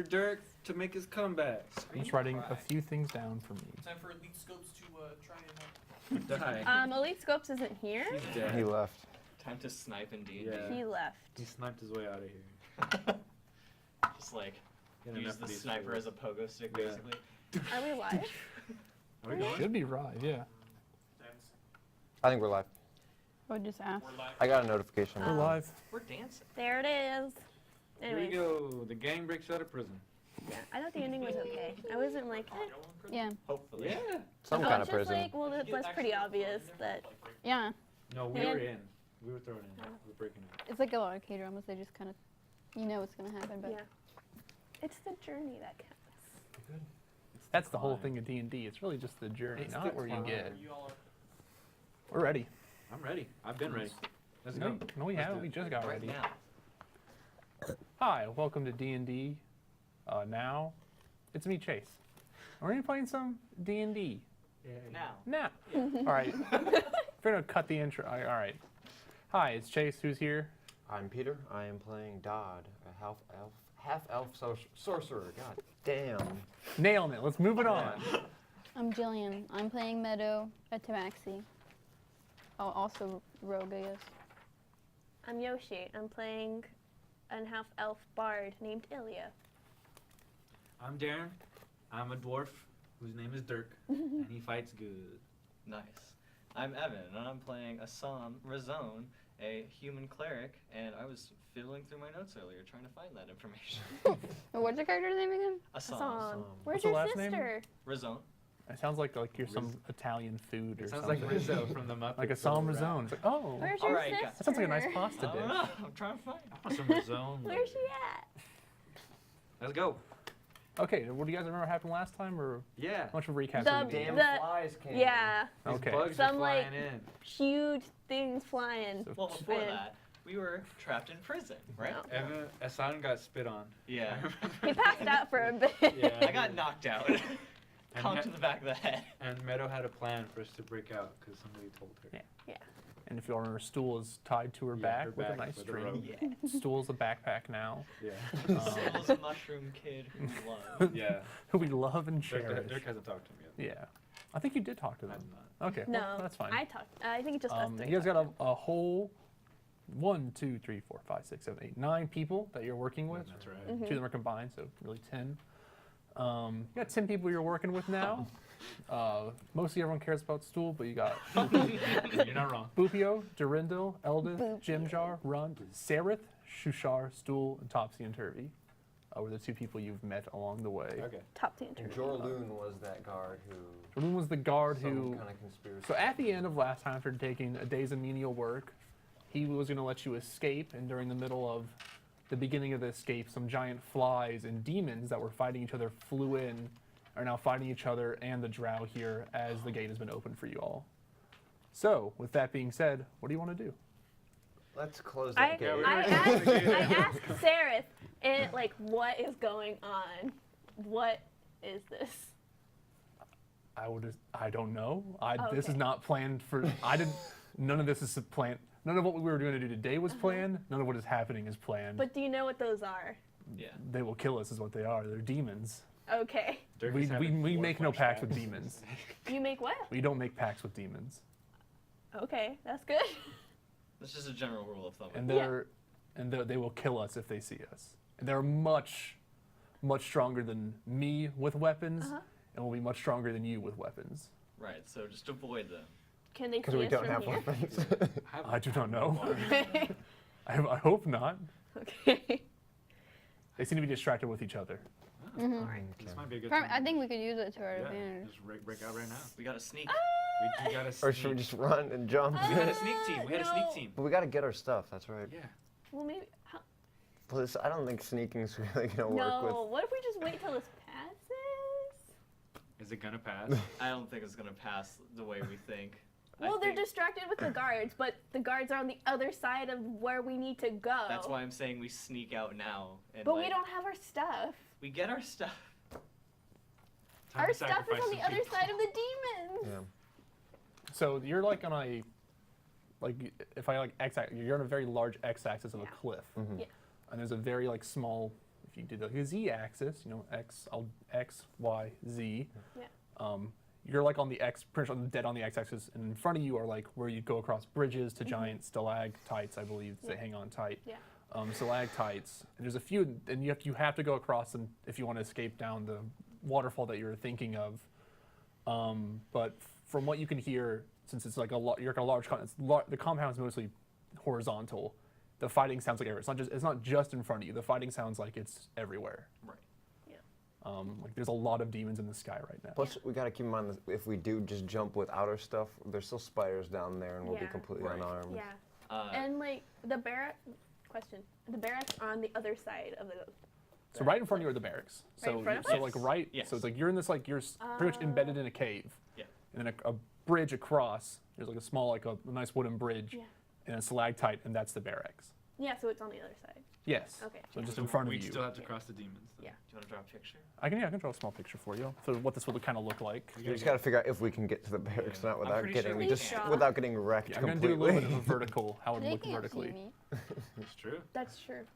for Dirk to make his comeback. I'm just writing a few things down for me. Time for Elite Scopes to try and help. Die. Elite Scopes isn't here. He's dead. He left. Time to snipe in D&D. Yeah. He left. He sniped his way out of here. Just like Get use enough the of these sniper fools. as a pogo stick, Yeah. basically. Are we live? Are we going? Should be right, yeah. I think we're live. Or just ask. We're live. I got a notification. We're live. We're dancing. There it is. Here we Anyways, go. The gang breaks out of prison. yeah, I thought the ending was okay. I wasn't like, Yeah. Hopefully. Yeah. Some oh, kind it's of just prison. like, well, it was pretty obvious that. Yeah. No, we Yeah. were in. We were thrown in. Oh. We're breaking out. It's like a lot of K-dramas. They just kind of, you know what's going to happen, but Yeah. It's the journey that counts. That's the whole thing of D&D. It's really just the journey, It's not the where you climb. get. You all We're ready. I'm ready. I've been ready. Let's No, go. no, we Let's haven't. do We it. just got right ready. now. Hi, welcome to D&D. Now, it's me, Chase. We're gonna be playing some D&D. Now. Now. All right. We're gonna cut the intro. All right. Hi, it's Chase. Who's here? I'm Peter. I am playing Dodd, a half-elf sorcerer. God damn. Nailing it. Let's move it on. I'm Jillian. I'm playing Meadow, a Tabaxi. Oh, also Rogue, I guess. I'm Yoshi. I'm playing an half-elf bard named Ilya. I'm Darren. I'm a dwarf whose name is Dirk, and he fights good. Nice. I'm Evan, and I'm playing Assam Razone, a human cleric, and I was fiddling through my notes earlier trying to find that information. What's your character's name again? Assam. Assam. Where's What's the your last name? sister? Razone. It sounds like you're some Italian food or It sounds something. like Rizzo from the Muppets. Like a Salmazone. It's like, oh, Where's All your right, sister? guys. that sounds like a nice pasta I don't dish. know. I'm trying to find I want some Rizzone. Where's she at? Let's go. Okay, what do you guys remember what happened last time, or Yeah. how much of a recap The- do we need? the- flies came. Yeah, These Okay. bugs Some, are like- flying in. huge things flying. So- Well, before And- that, we were trapped in prison, right? No. Evan, Asan got spit on. Yeah. He passed out for a bit. Yeah. I got knocked out. Conked to the back of the head. And Meadow had a plan for us to break out because somebody told her. Yeah. And if you all remember, Stool is tied to her Yeah, back her with a back nice with a string. rope. Yeah. Stool's a backpack now, Yeah. Soul's a mushroom kid who we love. Yeah. who we love and Dirk, cherish. Dirk hasn't talked to him yet. Yeah. I think you did talk to I'm them. not. Okay, No, well, that's fine. I talked. I think it's just us three. You guys got talking. a whole 1, 2, 3, 4, 5, 6, 7, 8, 9 people that you're working with. That's right. 2 of them are combined, so really 10. You got 10 people you're working with now. Mostly everyone cares about Stool, but you got You're not wrong. Bupio, Durindal, Eldith, Jimjar, Runt, Sereth, Shushar, Stool, and Topsy and Turvy were the 2 people you've met along the way. Okay. Top team. And Jorloon was that guard who. Jordan was the guard Some who. kind of conspiracy. So at the end of last time, after taking a day's of menial work, he was going to let you escape, and during the middle of the beginning of the escape, some giant flies and demons that were fighting each other flew in, are now fighting each other and the drow here as the gate has been opened for you all. So, with that being said, what do you want to do? Let's close I, that gate. I asked Sareth, and like, what is going on? What is this? I don't know. This is Okay. not planned for. None of this is planned. None of what we were going to do today was planned. None of what is happening is planned. But do you know what those are? Yeah. They will kill us, is what they are. They're demons. Okay. Dirk We is having we four make no flashbacks. pacts with demons. You make what? We don't make pacts with demons. Okay, that's good. That's just a general rule of thumb. And Yeah. they will kill us if they see us. And they're much stronger than me with weapons, Uh-huh. and will be much stronger than you with weapons. Right, so just avoid them. Can they Because see we us don't from have here? weapons. I do not know. Okay. I hope not. Okay. They seem to be distracted with each other. Mm-hmm. This might be a good Prob- time. I think we could use it to our Yeah, advantage. just break out right now. We got to sneak. We gotta Or should we sneak. just run and jump? We had a sneak team. We had a No. sneak team. But we got to get our stuff. That's right. Yeah. Well, maybe. How, Plus, I don't think sneaking's really gonna work no. What if we just wait till this passes? Is it gonna pass? I don't think it's going to pass the way we think. I Well, they're think distracted with the guards, but the guards are on the other side of where we need to go. That's why I'm saying we sneak out now. And But like, we don't have our stuff. We get our stuff. Time Our to stuff is sacrifice on the some other people. side of the demons. Yeah. So you're like on a, like if I like you're on a very large x-axis of a Yeah. cliff, Mhm. Yeah. and there's a very like small. you do the Z-axis, X, X, Y, Z. Yeah. You're like on the X, pretty much dead on the X-axis, and in front of you are like where you go across bridges to giant stalactites, I believe, they hang on tight. Yeah. Stalactites. And there's a few, and you have to go across them if you want to escape down the waterfall that you're thinking of. But from what you can hear, since it's like you're like a large, the compound is mostly horizontal. The fighting sounds like everywhere. It's not just in front of you. The fighting sounds like it's everywhere. Right. Like there's a lot of demons in the sky right now. Plus, we gotta keep in mind that if we do just jump with outer stuff, there's still spiders down there, and we'll be Yeah. completely Right. unarmed. Yeah. And like the barrack. Question: the barracks are on the other side of the. So right in front of you are the barracks. Right in front of so us? like right. Yes. So it's like you're in this like you're pretty much embedded in a cave. Yeah. And then a bridge across. There's like a small like a nice wooden bridge. Yeah. And a stalactite, and that's the barracks. Yeah, so it's on the other side. Yes. Okay. So just So in front of we you. still have to cross the demons. Though. Yeah. Do you want to draw a picture? I can draw a small picture for you. So what this would kind of look like. We We just gotta figure out if we can get to the barracks, Yeah. not I'm without pretty sure getting we just can. without getting wrecked Yeah, I'm gonna do completely. a little bit of a vertical, how it They would look can't vertically. see me. It's true. That's true.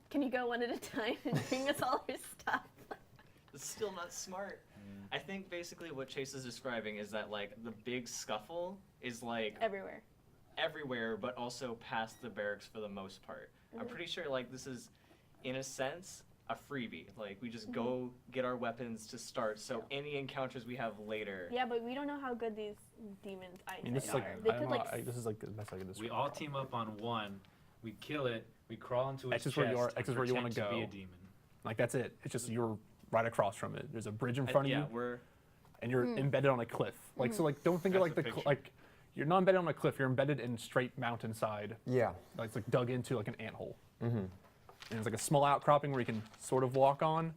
Can you go one at a time and bring us all our stuff? It's still not smart. I think basically what Chase is describing is that like the big scuffle is like Everywhere. everywhere, but also past the barracks for the most part. I'm pretty sure like this is, in a sense, a freebie. Like we just go get our weapons to start. So any encounters we have later. Yeah, but we don't know how good these demons' I mean, this is eyesight like are. They I don't could know, like. this is like the best I can describe. We all team up on one. We kill it. We crawl into its X is chest. where you are, and X is where you wanna pretend to be go. a demon. Like that's it. It's just you're right across from it. There's a bridge in front of yeah, you, we're and you're embedded on a cliff. Like so, like don't think of That's like the picture. like you're not embedded on a cliff. You're embedded in straight mountainside. Yeah. Like it's like dug into like an anthole. Mm-hmm. And there's like a small outcropping where you can sort of walk on,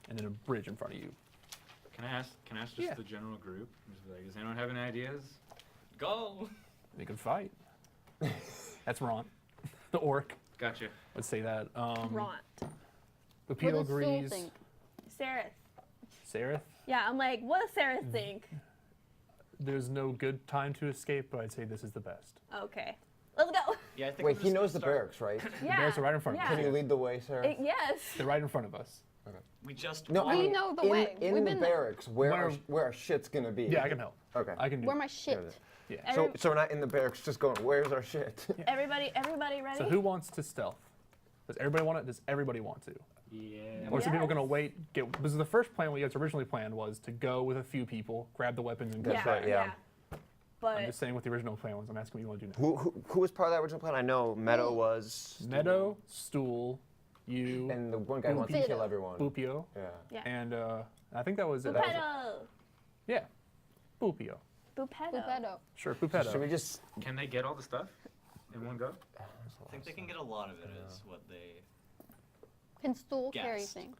and then a bridge in front of you. Can I ask just Yeah. the general group? Just be like, does anyone have any ideas? go. They can fight. That's Ron, the orc. Gotcha. Let's say that. Ront. What Lupito does Soul agrees. think? Sarah. Sereth. Yeah, I'm like, what does Sarah think? There's no good time to escape, but I'd say this is the best. Okay. Let's go. Yeah, I think Wait, we're he just knows gonna the start- barracks, right? Yeah. barracks are right in front of yeah. us. Can you lead the way, Sarah? Yes. They're right in front of us. We just No, I We mean, know the in, way. in We've the been there. barracks, where our shit's gonna be. Yeah, I can help. Okay. I can do. Where my shit? Yeah. So we're not in the barracks, just going. Where's our shit? Everybody ready? So who wants to stealth? Does everybody want it? Does everybody want to? Yeah. Or some people Yes. gonna wait? This is the first plan we guys originally planned was to go with a few people, grab the weapons, and go. That's yeah, right, yeah. But I'm just saying what the original plan was. I'm asking what you want to do now. Who was part of that original plan? I know Meadow was. Meadow, Stool, you, And the one guy who wants to Bupito. kill everyone. Boopio, Yeah. yeah. and I think that was it. Bupetto. Yeah, Boopio. Bupetto. Bupetto. Sure, Boopetto. Should we just? Can they get all the stuff in one go? I think they can get a lot of it. Is what they. Can Stool carry Guessed. things?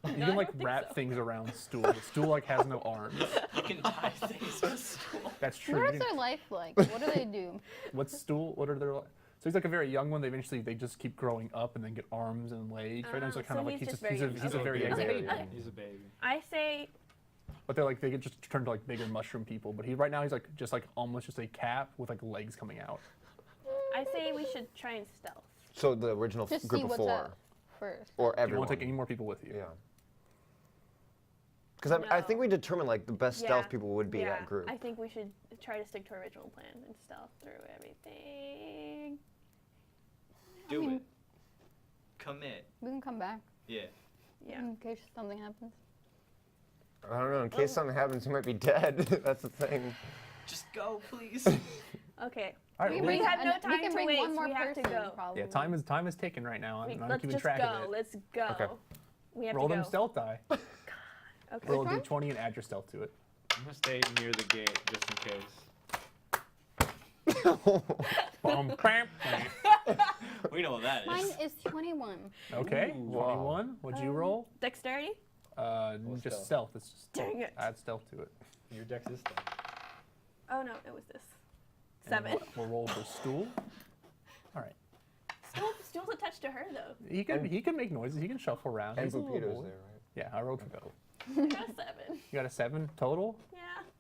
You No, I can like don't think wrap so. things around Stool. But Stool like has no arms. You can tie things to stool. That's true. What You is can- their life like? What do they do? What's Stool? What are their? So he's like a very young one. They just keep growing up and then get arms and legs. Right now he's like kind So of like he's he's just just very he's a young. very young Okay, baby. okay. He's a baby. I say But they're like they get just turn to like bigger mushroom people. But right now he's like just like almost just a cap with like legs coming out. we should try and stealth. So the original Just group see of what's 4, up first. or You everyone. won't take any more people with you. Yeah. Because I No. think we determined like the best stealth people would be yeah, that group. I think we should try to stick to our original plan and stealth through everything. Do mean- it. Commit. We can come back Yeah. Yeah. in case something happens. I don't know. In case something happens, he might be dead. That's the thing. Just go, please. Okay. All right. We well, We bring- have no and time we can to bring wait, one so more we have to person, go. Probably. yeah, time is ticking right now. I'm Let's keeping just track go. of it. Let's go. Okay. We have Roll to them go. stealth die. Okay. Roll a Which one? d20 and add your stealth to it. I'm gonna stay near the gate just in case. Boom, bam. We know what that Mine is. is 21. Okay, Ooh. Wow. 21. What'd you roll? Dexterity? Just stealth. It's just Dang it. add stealth to it. Your dex is stuff. Oh no, it was this. And 7. We'll roll for Stool. All right. Still a touch to her though. He can make noises. He can shuffle around. And He's a little Bupito's boy. there, right? Yeah, I rolled for both. I got a 7. You got a 7 total. Yeah.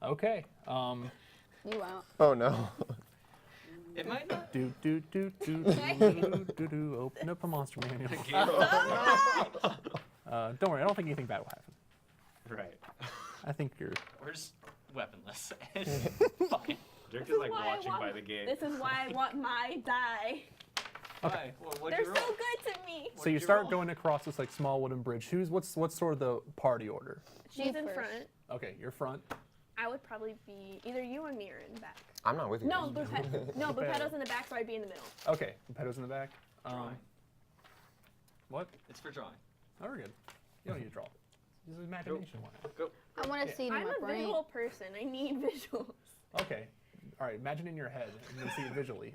Okay. You out. Oh no. It might not. Do do do do do do do. Open up a monster manual. Don't worry, I don't think anything bad will happen. Right. I think you're. We're just weaponless. Fine. Dirk This is like why I watching want- by the gate. This is why I want my die. Why? Well, what'd They're you so roll? good to me. So you What'd you start roll? going across this like small wooden bridge. What's sort of the party order? She's in first. front. Okay, you're front. I would probably be either you or me are in the back. I'm not with you. No, guys. Bupeto's in the back, so I'd be in the middle. Okay, Pedro's in the back. Drawing. What? It's for drawing. Oh, we're good. You don't need to draw. This is imagination. Go. I want to see it in I'm my a brain. visual person. I need visuals. Okay. All right. Imagine in your head, and you'll see it visually.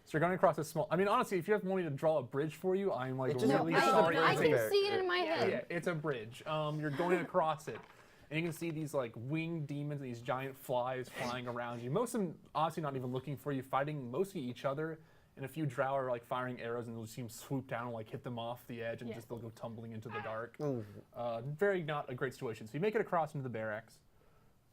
So you're going across this small. I mean, honestly, if you have me to draw a bridge for you, I'm like It just- really No, sorry. I It's can a- see it in my Yeah. head. Yeah, it's a bridge. You're going across it, and you can see these like winged demons and these giant flies flying around you. Most of them obviously not even looking for you, fighting mostly each other. And a few drow are like firing arrows, and you'll see them swoop down and like hit them off the edge, and Yeah. just they'll go tumbling into the dark. Ooh. Very not a great situation. So you make it across into the barracks.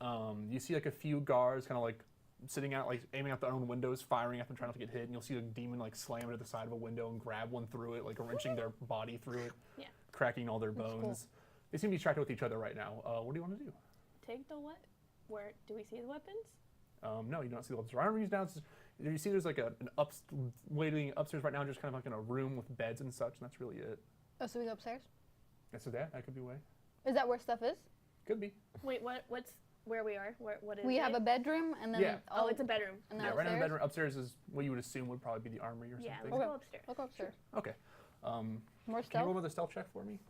You see like a few guards kind of like sitting out, like aiming at their own windows, firing at them, trying not to get hit. And you'll see a demon like slam into the side of a window and grab one through it, like wrenching their body through it, Yeah. cracking all their That's bones. cool. They seem to be distracted with each other right now. What do you want to do? Take the what? Where do we see the weapons? No, you don't see the weapons. Armory's down. You see there's like an waiting upstairs right now, just kind of like in a room with beds and such, and that's really it. Oh, so we go upstairs? That's that could be way. Is that where stuff is? Could be. Wait, what's where we are? What is We it? have a bedroom and then Yeah. Oh, it's a bedroom. and then Yeah, right in the upstairs? bedroom. Upstairs is what you would assume would probably be the armory or Yeah, something. let's Okay. go upstairs. We'll go upstairs. Okay. More Can you roll stuff? another stealth check for me?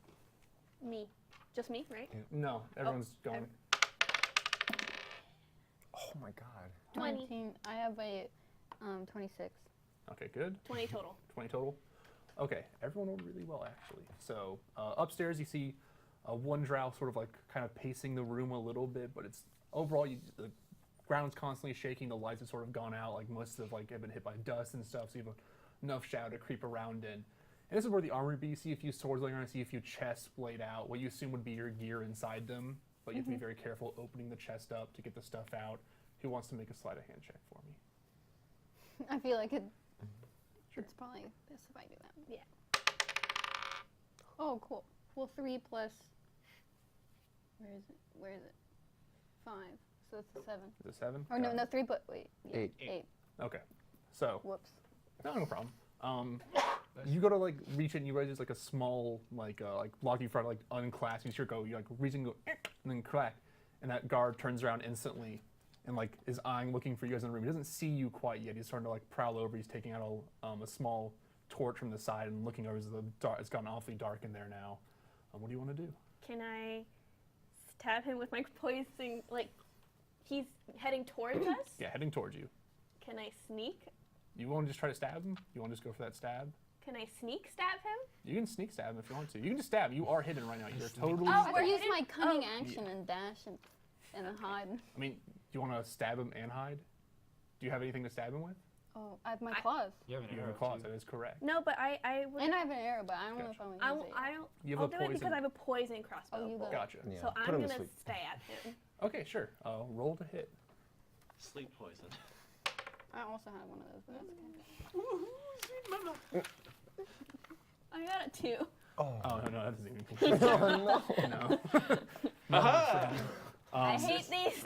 Me. Just me, right? No, everyone's going. Oh my god. 20. 19. I have a 26. Okay, good. 20 total. 20 total. Okay, everyone rolled really well actually. So upstairs you see one drow sort of like kind of pacing the room a little bit, but it's overall the ground's constantly shaking. The lights have sort of gone out. Like most of like have been hit by dust and stuff, so you have enough shadow to creep around in. And this is where the armory would be. You see a few swords laying around. You see a few chests laid out. What you assume would be your gear inside them, but you have to be very careful opening the chest up to get the stuff out. Who wants to make a sleight of hand check for me? I feel like it. Sure. It's probably best if I do that. Yeah. Oh, cool. Well, 3 plus. Where is it? Where is it? 5. So it's a 7. Is it 7? Or no, 3 but wait. Yeah, 8. 8. Okay. So Whoops. no problem. You go to like reach it, and you realize there's like a small like block you front like unclasp. You go, you like reach and go, and then crack, and that guard turns around instantly, and like is eyeing, looking for you guys in the room. He doesn't see you quite yet. He's starting to like prowl over. He's taking out a small torch from the side and looking over. It's gotten awfully dark in there now. What do you want to do? Can I stab him with my poison? Like, he's heading towards us? Yeah, heading towards you. Can I sneak? You want to just try to stab him? You want to just go for that stab? Can I sneak stab him? You can sneak stab him if you want to. You can just stab. You are hidden right now. You're totally. Oh, I or use didn't- my cunning oh. action and dash and hide. I mean, do you want to stab him and hide? Do you have anything to stab him with? Oh, I have my I- claws. You have an You have arrow a claws. too. That is correct. No, but I would. And I have an arrow, but I don't know if I want to use it. You have I'll a do it because poison. I have a poison crossbow. Oh, you bolt. go. Gotcha. Yeah. So Put I'm him to gonna sleep. stab him. Okay, sure. Roll to hit. Sleep poison. I also have one of those, but that's okay. I got a 2. Oh. Oh no, that doesn't even complete. Oh no. No. Aha! I hate these dice.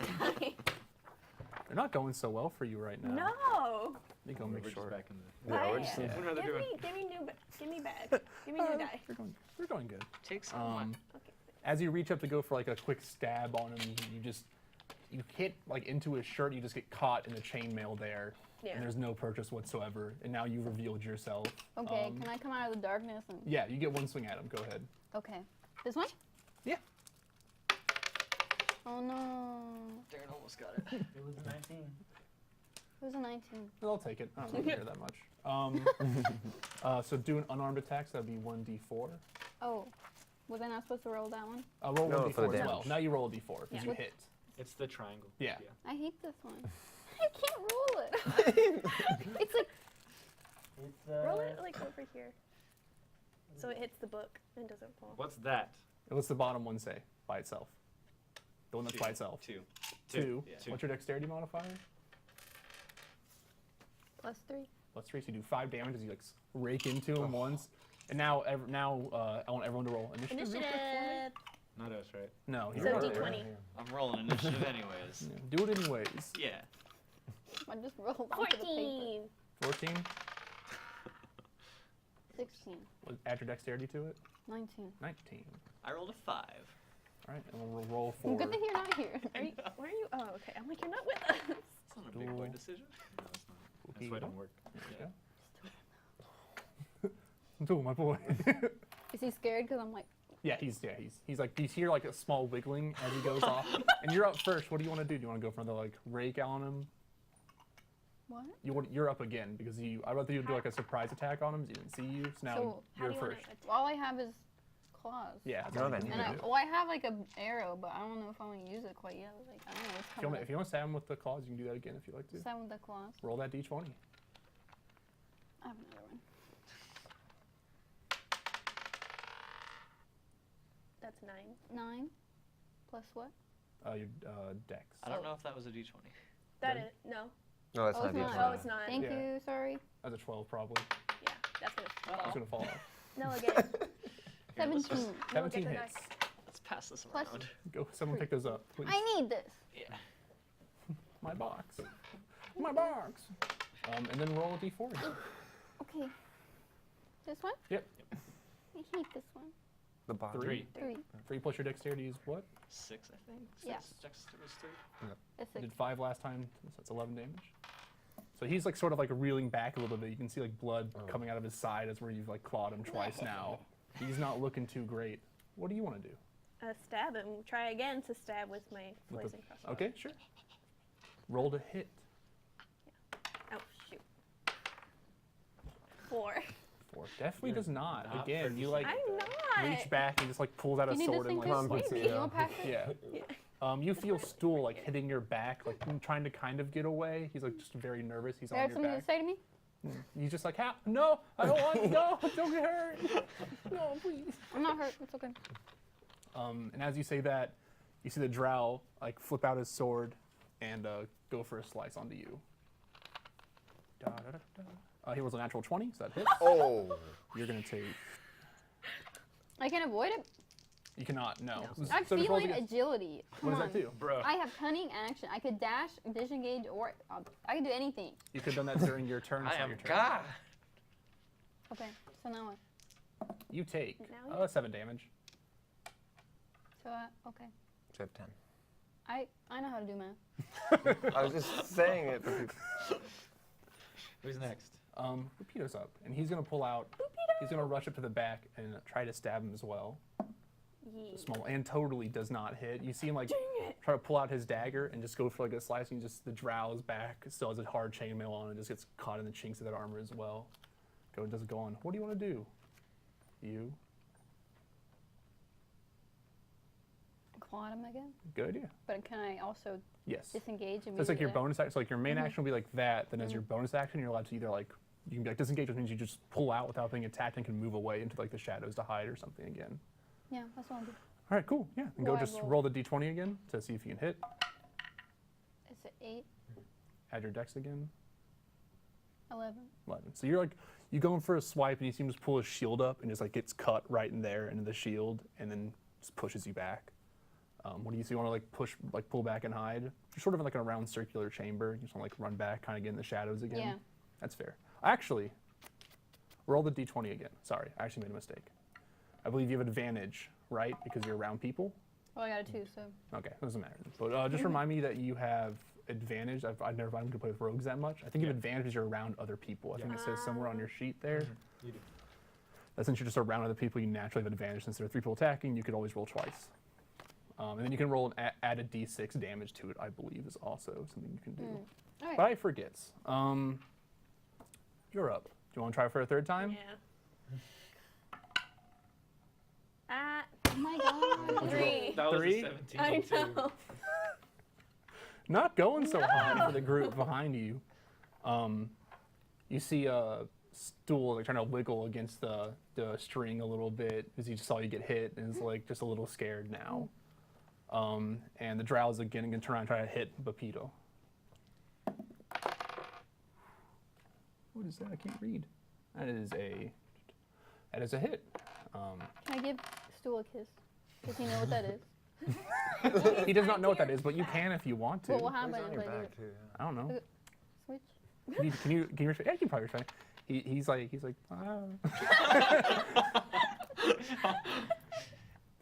They're not going so well for you right now. No. Let me go make We're just sure. back in the. Yeah, we're just. Bye. Yeah. What are they doing? Give me bag. Give me new die. We're going good. Take some. Okay. As you reach up to go for like a quick stab on him, you hit like into his shirt. You just get caught in the chainmail there, Yeah. and there's no purchase whatsoever. And now you've revealed yourself. Okay, can I come out of the darkness and? Yeah, you get one swing at him. Go ahead. Okay. This one? Yeah. Oh no. Darren almost got it. It was 19. It was a 19. I'll take it. I don't really care that much. So do an unarmed attack. So that'd be 1d4. Oh, was I not supposed to roll that one? Roll No, 1d4 for the as well. damage. Now you roll a d4 because Yeah. you hit. It's the triangle. Yeah. I hate this one. I can't roll it. It's like It's Roll it like over here, so it hits the book and doesn't fall. What's that? What's the bottom one say by itself? The one that's by itself. 2. 2. Yeah. Two. What's your dexterity modifier? +3. +3, so you do 5 damage as you like rake into him once. And now, I want everyone to roll initiative. Real quick for me. Initiative. Not us, right? No, So you're not D20. there. I'm rolling initiative anyways. Yeah, do it anyways. Yeah. I just rolled onto the paper. 14. 14. 16. Add your dexterity to it. 19. 19. I rolled a 5. All right, and we'll roll for. Good thing you're not here. Where are you? Oh, okay. I'm like, you're not with us. It's not a big boy Duel. decision. No, it's not. That's why it don't work. There you go. Oh, my boy. Is he scared? Because I'm like, he's like, you hear like a small wiggling as he goes off. And you're up first. What do you want to do? Do you want to go for the like rake on him? what? You're up again because I thought you would do like a surprise attack on him. 'Cause he didn't see you. So now So, How you're do you want first. to All I have is claws. Yeah. that's No, all you then can you And do. can I, well, I have like an arrow, but I don't know if I'm gonna use it quite yet. Like, I don't know. It's coming. If you want to stab him with the claws, you can do that again if you like to. Stab with the claws. Roll that d20. I have another one. That's 9. 9 plus what? Your dex. I don't know if that was a d20. That Then- is no. No, that's Oh, not it's the not. Oh, it's not. Thank Yeah. you. Sorry. That's a 12 probably. Yeah, that's gonna. It's Fall. gonna fall off. No, again. Here, let's 17. just- 17 the hits. Let's pass this Plus- around. Go. Someone pick those up, please. I need this. Yeah. My box. My box. And then roll a d4 again. Okay. This one? Yep. I hate this one. The bottom. 3. 3. 3 plus your dexterity is what? 6, I think. Yeah. 6. Dexter was 3. It's You 6. did 5 last time, so that's 11 damage. So he's like sort of like reeling back a little bit. You can see like blood coming out of his side as where you've like clawed him twice now. He's not looking too great. What do you want to do? Stab him. Try again to stab with my With poison crossbow. Okay, sure. Roll to hit. Oh shoot. 4. 4. Definitely does not. not Again, you like I'm not. reach back and just like pulls out a You need this sword and thing like to Compensate, sweep me. You yeah. want to pass it? yeah. Yeah. You feel Stool like hitting your back, like trying to kind of get away. He's like just very nervous. He's Do you on have your something back. to say to me? He's just like, no, I don't want, no, don't get hurt. No, please. I'm not hurt. It's okay. And as you say that, you see the drow like flip out his sword and go for a slice onto you. Da, da, da, da. He rolls a natural 20, so that hits. Oh. You're gonna take. I can avoid it. You cannot. No. No. I'm So just roll feeling against- agility. What Come does that on. do? Bro. I have cunning action. I could dash, disengage, or I can do anything. You could have done that during your turn. It's I not am your turn. God. Okay. So now what? You take Now you- 7 damage. So okay. So I have 10. I know how to do math. I was just saying it. But Who's next? Rapido's up, and he's gonna pull out. He's gonna rush up to the back and try to stab him as well. Yee. Small and totally does not hit. You see him like Dang it. try to pull out his dagger and just go for like a slice, and just the drow's back still has a hard chainmail on and just gets caught in the chinks of that armor as well. Does it go on? What do you want to do? You. Claw him again. Good idea. But can I also Yes. disengage So it's like your immediately? bonus action. So like your main Mhm. action will be like that. Then as your bonus action, you're allowed to either like you can be like disengage, which means you just pull out without being attacked and can move away into like the shadows to hide or something again. Yeah, that's what I'll do. All right, cool. Yeah, and go Well, I just roll- roll the d20 again to see if you can hit. It's an 8, Add your dex again. 11. 11. So you're like you go in for a swipe and you see him just pull his shield up and just like gets cut right in there into the shield and then just pushes you back. What do you see? You want to like push, like pull back and hide? You're sort of in like a round circular chamber. You just want to like run back, kind of get in the shadows again. Yeah. That's fair. Actually, roll the d20 again. Sorry, I actually made a mistake. I believe you have advantage, right? Because you're around people. Well, I got a 2, so Okay, doesn't matter. But just remind me that you have advantage. I've never been to play with rogues that much. I think you have advantage because you're around other people. I think it says somewhere on your sheet there. You do. That since you're just around other people, you naturally have advantage. Since there are 3 people attacking, you could always roll twice. And then you can roll and add a d6 damage to it, I believe, is also something you can do. all right. But I forgets. You're up. Do you want to try for a third time? Yeah. Oh my god. 3. That was Three? a 17 I too. know. Not going so hot for the group behind you. You see a stool like trying to wiggle against the string a little bit as he just saw you get hit and is like just a little scared now. And the drow's again going to turn around and try to hit Bapito. What is that? I can't read. That is a hit. Can I give Stool a kiss? Does he know what that is? He does not know what that is, but you can if you want to. What will He's happen on if your I do back it? too. I don't know. Switch? Can you respect? Yeah, you can probably respect. He's like ah.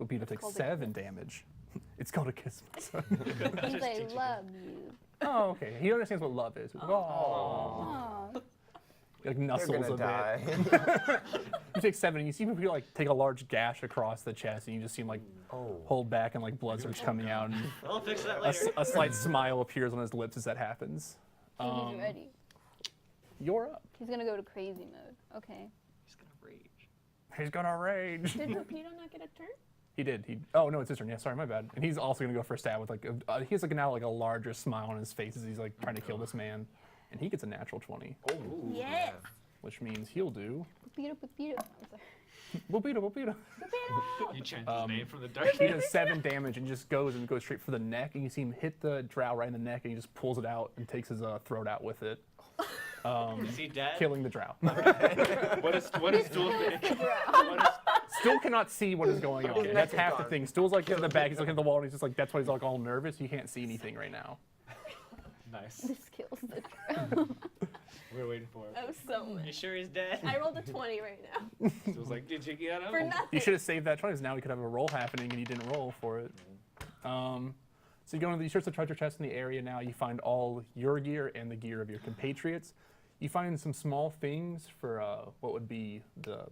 Lupita takes called a 7 damage. It's called a kiss. He's like, love you. Oh, okay. He understands what love is. Oh. Aw. He, like They're nuzzles gonna a die. bit. You take 7, and you see people like take a large gash across the chest, and you just see him like Oh. hold back, and like blood starts coming out, and I'll fix that later. a slight smile appears on his lips as that happens. See, he's ready. You're up. He's gonna go to crazy mode. Okay. He's gonna rage. He's gonna rage. Did Torpedo not get a turn? He did. Oh no, it's his turn. Yeah, sorry, my bad. And he's also gonna go for a stab with like he has like now like a larger smile on his face as he's like trying to kill this man, and he gets a natural 20, Oh. Yes. which means he'll do. Pupito, pupito. I'm sorry. Boopita, boopita. You changed his name from the dark. He does 7 damage and just goes straight for the neck, and you see him hit the drow right in the neck, and he just pulls it out and takes his throat out with it, Is he dead? killing the drow. What is Stool thinking? Stool cannot see what is going on. His That's neck is half the gone. thing. Stool's like in the back. He's looking at the wall, and he's just like, that's why he's like all nervous. He can't see anything right now. Nice. This kills the drow. We were waiting for it. I was so You mad. sure he's dead? I rolled a 20 right now. Stool's like, did you get him? For nothing. You should have saved that 20, because now we could have a roll happening, and you didn't roll for it. So you go into you search the treasure chest in the area now. You find all your gear and the gear of your compatriots. You find some small things for what would be the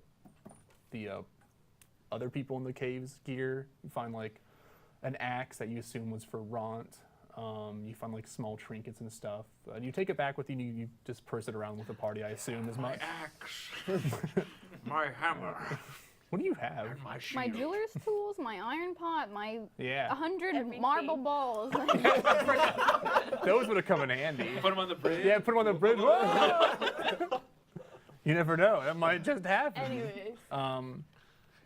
other people in the cave's gear. You find like an axe that you assume was for Ront. You find like small trinkets and stuff. You take it back with you. You just purse it around with the party, I assume, as My much. axe. My hammer. What do you have? And my shield. My jeweler's tools, my iron pot, my Yeah, 100 Everything. marble balls. those would have come in handy. Put him on the bridge. Yeah, put him on the bridge. Whoa! You never know. That might just happen. Anyways.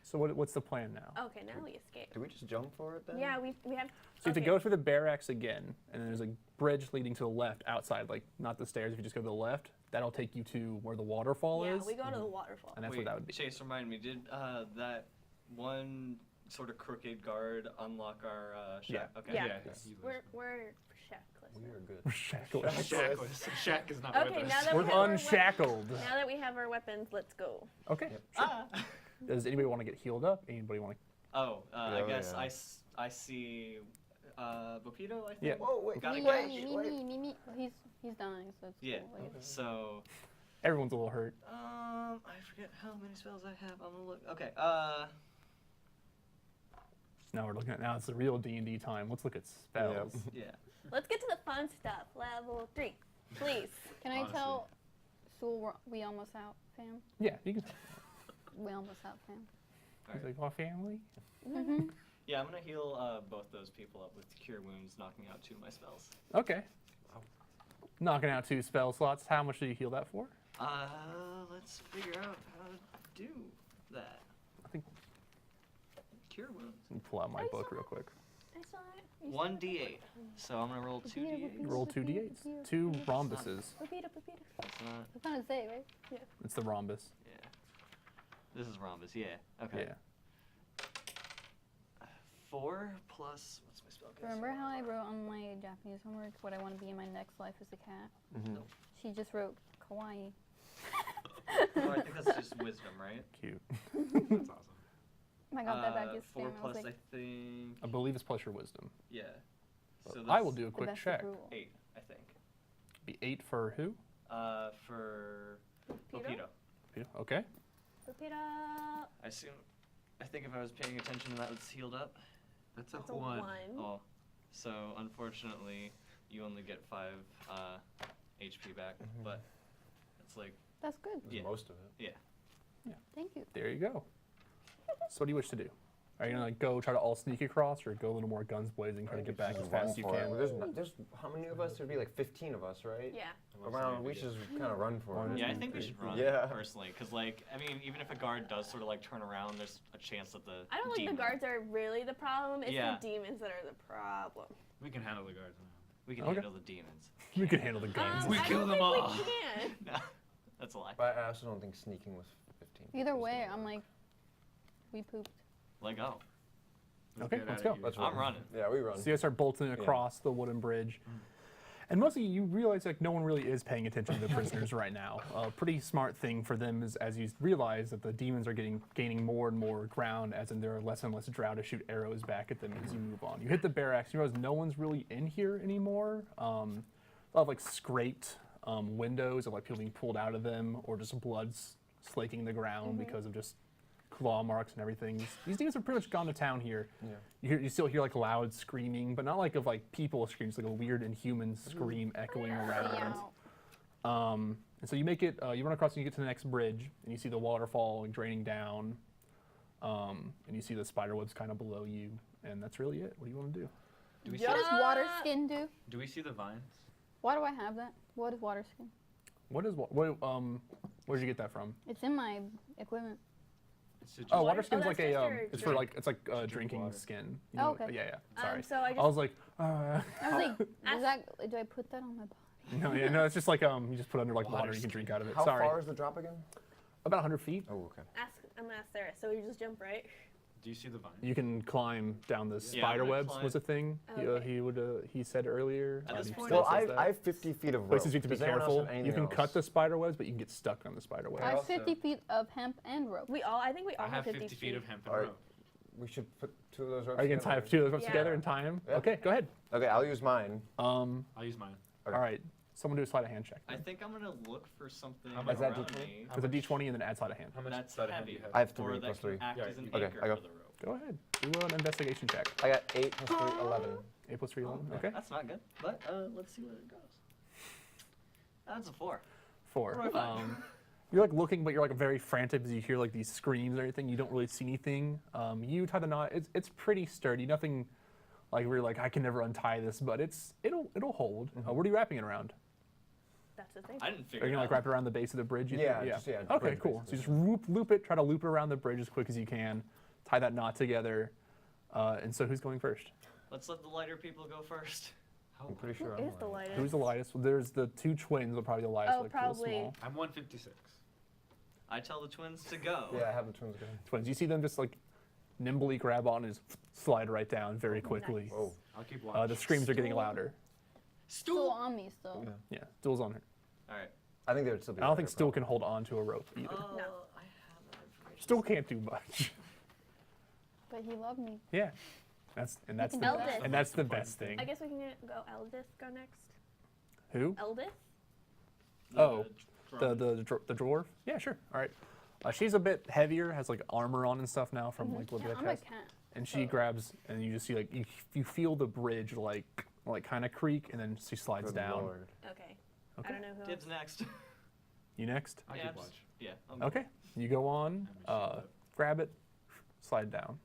So what's the plan now? Okay, now we escape. Do we just jump for it then? Yeah, we have. So you have to go through the barracks again, and then there's a bridge leading to the left outside, like not the stairs. If you just go to the left, that'll take you to where the waterfall Yeah, is, we go to the waterfall. and that's Wait, what that would be. Chase, remind me, did that one sort of crooked guard unlock our shack? Yeah. Okay. Yeah. We're shackless. We are good. We're shackled. Shackless. Shack is not Okay, with now us. that We're we have our unshackled. Now that we have our weapons, let's go. Okay. Ah. Does anybody want to get healed up? Anybody want to? Oh, I Oh, guess yeah. I see Bopito, I think. Yeah. Whoa, wait. Got a me, gash. me. Well, he's dying, so it's Yeah. cool. I guess. So, Everyone's a little hurt. I forget how many spells I have. I'm gonna look. Okay. Now we're looking at it's the real D&D time. Let's look at spells. Yeah. Let's get to the fun stuff. Level 3, please. Can I Honestly. tell Sewell we almost out, fam? Yeah, you can. We almost out, fam. He's like, our family. Mm-hmm. Yeah, I'm gonna heal both those people up with Cure Wounds, knocking out 2 of my spells. Okay. Knocking out 2 spell slots. How much do you heal that for? Let's figure out how to do that. I think. Cure Wounds. Let me pull out my I book saw real quick. I saw it. You saw it. 1d8. So I'm gonna roll 2d8. You roll 2 d8s. 2 rhombuses. Pepita, Pepita. That's not. It's not a Z, right? It's the rhombus. Yeah. This is rhombus. Yeah. Okay. Yeah. 4 plus what's my spell? Remember how I wrote on my Japanese homework what I want to be in my next life as a cat? Mhm. She just wrote kawaii. Oh, I think that's just wisdom, right? Cute. That's awesome. I got that back yesterday 4 and I was plus, like, I think. I believe it's plus your wisdom. Yeah. So I will that's do a the quick best check. of rule. 8, I think. Be 8 for who? For Pepito. Bopito. You? Okay. Pepita. I assume. I think if I was paying attention, that was healed up. That's That's a a 1. 1. Oh, so unfortunately, you only get 5 HP back, but it's like that's good. Yeah. Most of it. Thank you. There you go. So what do you wish to do? Are you gonna like go try to all sneak across, or go a little more guns blazing, try to get back as Just fast run as you for it. can? There's how many of us? There'd be like 15 of us, right? Yeah. Around. We should just kind of run for it. yeah, I think we should run Yeah. personally, because like I mean, even if a guard does sort of like turn around, there's a chance that the I don't think demon- the guards are really the problem. It's Yeah. the demons that are the problem. We can handle the guards now. we can Okay. handle the demons. You can handle the guns. We I kill don't them think all. We can. No. That's a lie. But I also don't think sneaking was 15. Either was way, the I'm number. like, we pooped. Like, oh, Okay, get let's outta go. here. Let's I'm running. Yeah, we run. So you guys start bolting across the wooden bridge. And mostly you realize like no one really is paying attention to the prisoners right now. A pretty smart thing for them is as you realize that the demons are gaining more and more ground, as in there are less and less drow to shoot arrows back at them as you move on. You hit the barracks, you realize no one's really in here anymore. A lot of like scraped windows of like people being pulled out of them, or just blood slaking the ground because of just claw marks and everything. These demons have pretty much gone to town here. Yeah. You still hear like loud screaming, but not like of like people screaming, it's like a weird inhuman scream echoing around. And so you make it, you run across and you get to the next bridge, and you see the waterfall draining down, and you see the spider webs kind of below you, and that's really it. What do you want to do? Do we What see? does water skin do? Do we see the vines? Why do I have that? What is water skin? Where'd you get that from? It's in my equipment. It's just Oh, Water- water skin's oh, like that's a, just your it's for drink. like, it's like drink drinking water. skin. Oh, know- okay. Yeah, Sorry. So I I just was like, I was like, does that, do I put that on my body? no, it's just like, you just put under like Water water, you can drink out of it. How Sorry. far is the drop again? About 100 feet. Oh, okay. I'm gonna ask Sarah. So we just jump right? Do you see the vines? You can climb down the I'm spider gonna webs climb. was a thing. Okay. He said earlier. At this he point- still Well, says that. I have 50 feet of rope. Places you have to be Does anyone else careful. have You anything can cut else? the spider webs, but you can get stuck on the spider webs. I have also- 50 feet of hemp and rope. I think we all I have 50 feet of hemp and Alright. rope. We should put 2 of those ropes Are you gonna tie together. two of those ropes Yeah. together and tie them? Yeah. Okay, go ahead. Okay, I'll use mine. I'll use mine. Okay. All right. Someone do a sleight of hand check. I think I'm gonna look for something How much- Is that around D20? me It's a d20 and then add sleight of hand. How much that's sleight of hand do heavy, you have? I have or 3 that plus can 3. act Yeah, as an you- Okay, anchor I go. for the rope. Go ahead. Do an investigation check. I got 8 plus 3, 11. 8 plus 3, 11. Okay. That's not good, but let's see where it goes. That's a 4. 4. What do I find? You're like looking, but you're like very frantic as you hear like these screams and everything. You don't really see anything. You tie the knot. It's pretty sturdy. Nothing like where you're like I can never untie this, but it'll hold. What are you wrapping it around? That's the thing. I didn't Are figure you it gonna like out. wrap it around the base of the bridge? You Yeah, think? just, yeah, Okay, bridge, cool. So you basically. just loop it. Try to loop it around the bridge as quick as you can. Tie that knot together. And so who's going first? Let's let the lighter people go first. I'm pretty sure Who I'm is the lying. lightest? Who's the lightest? Well, there's the 2 twins. Are probably the lightest. Oh, like, real probably. small. I'm 156. I tell the twins to go. Yeah, I have the twins going. Twins. You see them just like nimbly grab on and just slide right down very quickly. Whoa. I'll keep watching. The screams are getting louder. Still Stool. on me, still. Yeah. Yeah, Stool's on her. All right. I think they would still be I don't think better, Stool can hold on to a rope either. I have No. that information. Stool can't do much. But he loved me. Yeah, that's can the do that. Eldest. and that's the best thing. I guess we can go Eldest go next. Who? Eldest? Oh, drum. the dwarf? Yeah, sure. All right. She's a bit heavier, has like armor on and stuff now from like what Yeah, Vic I'm a has. cat. And she grabs, and you just see like you feel the bridge like kind of creak, and then she slides Good down. Lord. Okay. Okay. I don't know who Dibs else. next. You next? I'll Yeah, keep just- watch. Yeah. I'm Okay. You go on, grab it, slide down.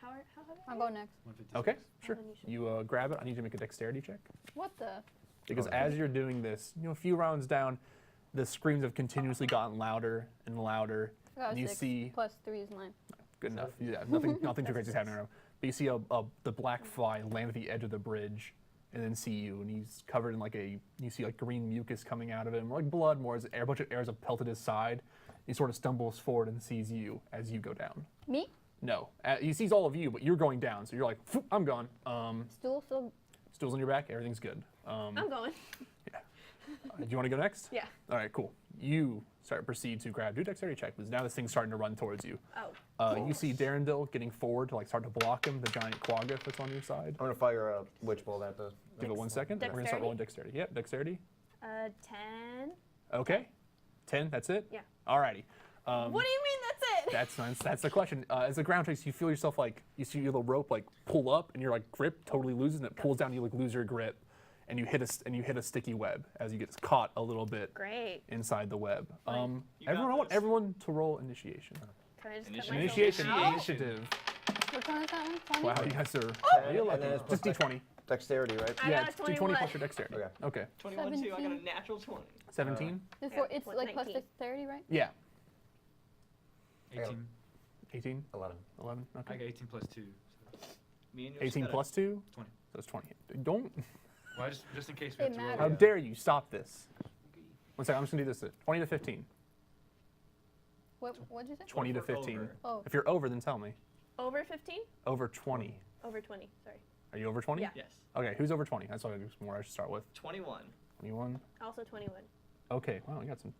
How heavy? I'll go next. 156. Okay, sure. then you should- You grab it. I need you to make a dexterity check. What the? Because Okay. as you're doing this, a few rounds down, the screams have continuously gotten louder and louder. I got a And you 6 see, plus 3 is 9. good enough. Yeah, nothing too crazy is happening around. But you see the black fly land at the edge of the bridge, and then see you, and he's covered in you see like green mucus coming out of him, like blood more as a bunch of arrows have pelted his side. He sort of stumbles forward and sees you as you go down. Me? No, he sees all of you, but you're going down, so you're like, "Phew, I'm gone. Stool still. Stool's on your back, everything's good. I'm going. Do you want to go next? Yeah. All right, cool. You proceed to grab. Do a dexterity check, because now this thing's starting to run towards you. Oh. You see Darendil getting forward to start to block him, the giant quagga that's on your side. I'm gonna fire a witch bolt at the. Give it 1 second. We're gonna start rolling dexterity. Yep, dexterity. 10. Okay. 10. That's it. Yeah. Alrighty. What do you mean that's it? That's the question. As the ground shakes, you feel yourself like you see your little rope like pull up, and your like grip totally loses, and it pulls down. You like lose your grip, and you hit a sticky web as you get caught a little bit Great. inside the web. You got Everyone, I want this. everyone to roll initiation. Can I just cut myself Initiation. out? Initiative. What one is that one? 20? Wow, you guys are real And lucky. then it's Just plus D20. Dexterity, right? I Yeah, got it's a D20 21. plus your dexterity. Okay. Okay. 21 2. I got a 17. natural 20. 17. It's Yeah, like plus 19. dexterity, right? Yeah. 18. 18. 11. 11. I Okay. got 18 plus 2. So. Me and yours 18 got a- plus 2. 20. So it's 20. Don't. Well, just in case we It have to roll. matters. How dare you stop this? One second, I'm just gonna do this. 20 to 15. What'd you say? 20 to If we're 15. over. Oh, If you're over, then tell me. Over 15? Over 20. Over 20. Sorry. Are you over 20? Yeah. Yes. Okay, who's over 20? That's what more I should start with. 21. 21. Also 21. Okay, wow, we got some.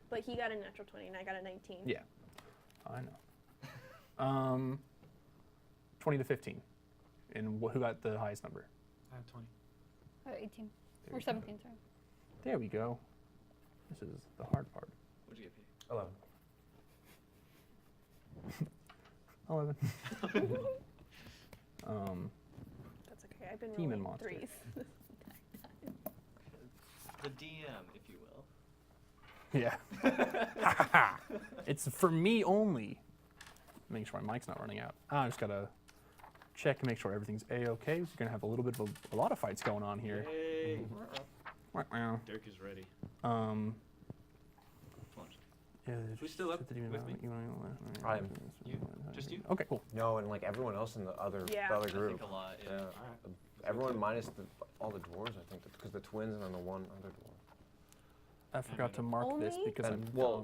But he got a natural 20 and I got a 19. Yeah, I know. 20 to 15. And who got the highest number? I have 20. 18 There or we go. 17. Sorry. There we go. This is the hard part. What'd you get, Pete? 11. 11. That's okay. I've been Demon rolling monster. threes. The DM, if you will. Yeah. It's for me only. Make sure my mic's not running out. I just gotta check and make sure everything's a-okay. So you're gonna have a little bit of a lot of fights going on here. Yay. Wow. Dirk is ready. Um. Who's still up with me? I am. You? Just you? Okay, cool. No, and like everyone else in the other, Yeah. the other I group. think a lot, yeah. Yeah. Alright. Everyone minus all the dwarves, I think, because the twins and then the one other dwarf. I forgot to mark this Only? because I'm Well,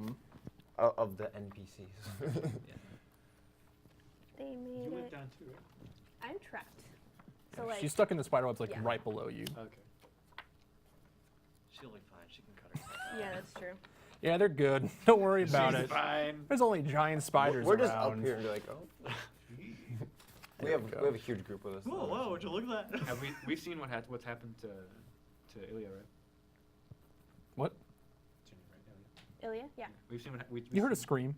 dumb. Of the NPCs. They made You went it. down too, right? I'm trapped. So like, She's stuck in the spider webs like Yeah. right below you. Okay. She'll be fine. She can cut herself out. yeah, that's true. Yeah, they're good. Don't worry about She's it. fine. There's only giant spiders We're just around. up here and be like, oh. we There have we go. we have a huge group with us. Whoa, whoa, would you look at that? Have we've seen what's happened to Ilya, right? What? That's your name, right? Ilya? Ilya? Yeah. We've seen what we've You heard a seen- scream.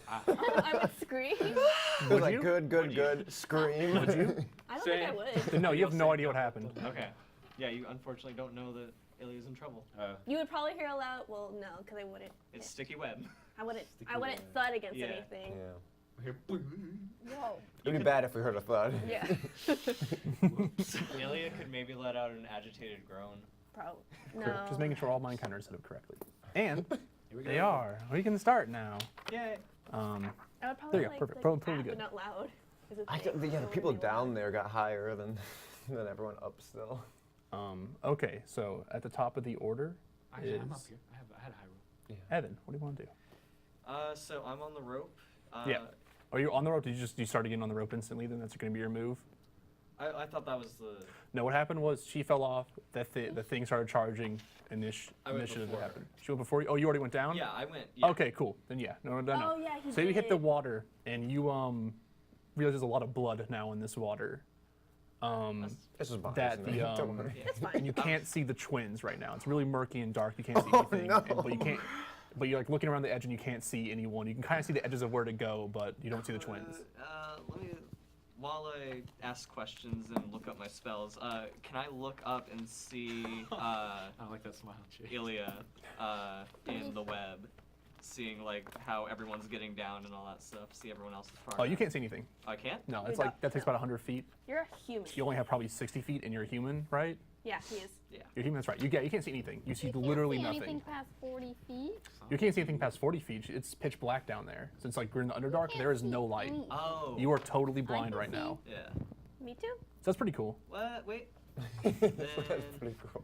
Ah. I would scream. It was like you? good, Would you? good, scream. Would you? I don't Say- think I would. No, you have You'll no say idea what happened. Okay. Yeah, you unfortunately don't know that Ilya's in trouble. You would probably hear a loud. Well, no, because I wouldn't. It's sticky web. I wouldn't. Sticky I wouldn't web. thud against Yeah. anything. Yeah. we hear Whoa. It'd be bad if we heard a thud. Yeah. Ilya could maybe let out an agitated groan. Probably. Cool. No. Just making sure all my encounters set up correctly. And Here we go. they are. We can start now. Yay. I would probably There you go, like, perfect. like Probably tap, good. but not loud. Is a I thing. th- yeah, I the don't people wanna be down loud. there got higher than than everyone up still. Okay, so at the top of the order Actually, I'm is up here. I had a high roll. Evan. What do you want to do? So I'm on the rope. Yeah. Are you on the rope? Did you start getting on the rope instantly? Then that's going to be your move. I thought that was the. No, what happened was she fell off. The thing started charging. I went Initiative before her. happened. She went before you. Oh, you already went down. Yeah, I went. Yeah. Okay, cool. Then yeah, no. Oh yeah, he So did. you hit the water, and you realize there's a lot of blood now in this water. This is behind That us, the man. Don't worry. It's fine. and you can't see the twins right now. It's really murky and dark. You can't see anything. no. But you can't. But you're like looking around the edge and you can't see anyone. You can kind of see the edges of where to go, but you don't see the twins. Let me. While I ask questions and look up my spells, can I look up and see I don't like that smile, Jay. Ilya in the web, seeing like how everyone's getting down and all that stuff? See everyone else's progress. Oh, you can't see anything. I can't. No, You're it's like not- that takes no. about 100 feet. You're a human. You only have probably 60 feet, and you're a human, right? Yeah, he is. Yeah. You're human. That's right. You can't see anything. You see You can't literally see nothing. anything past 40 feet. You can't see anything past 40 feet. It's pitch black down there. Since like we're in the Underdark, can't there is see no light. any- Oh. You are totally blind can right see. now. Yeah. Me too. So that's pretty cool. What? Wait. That's pretty cool.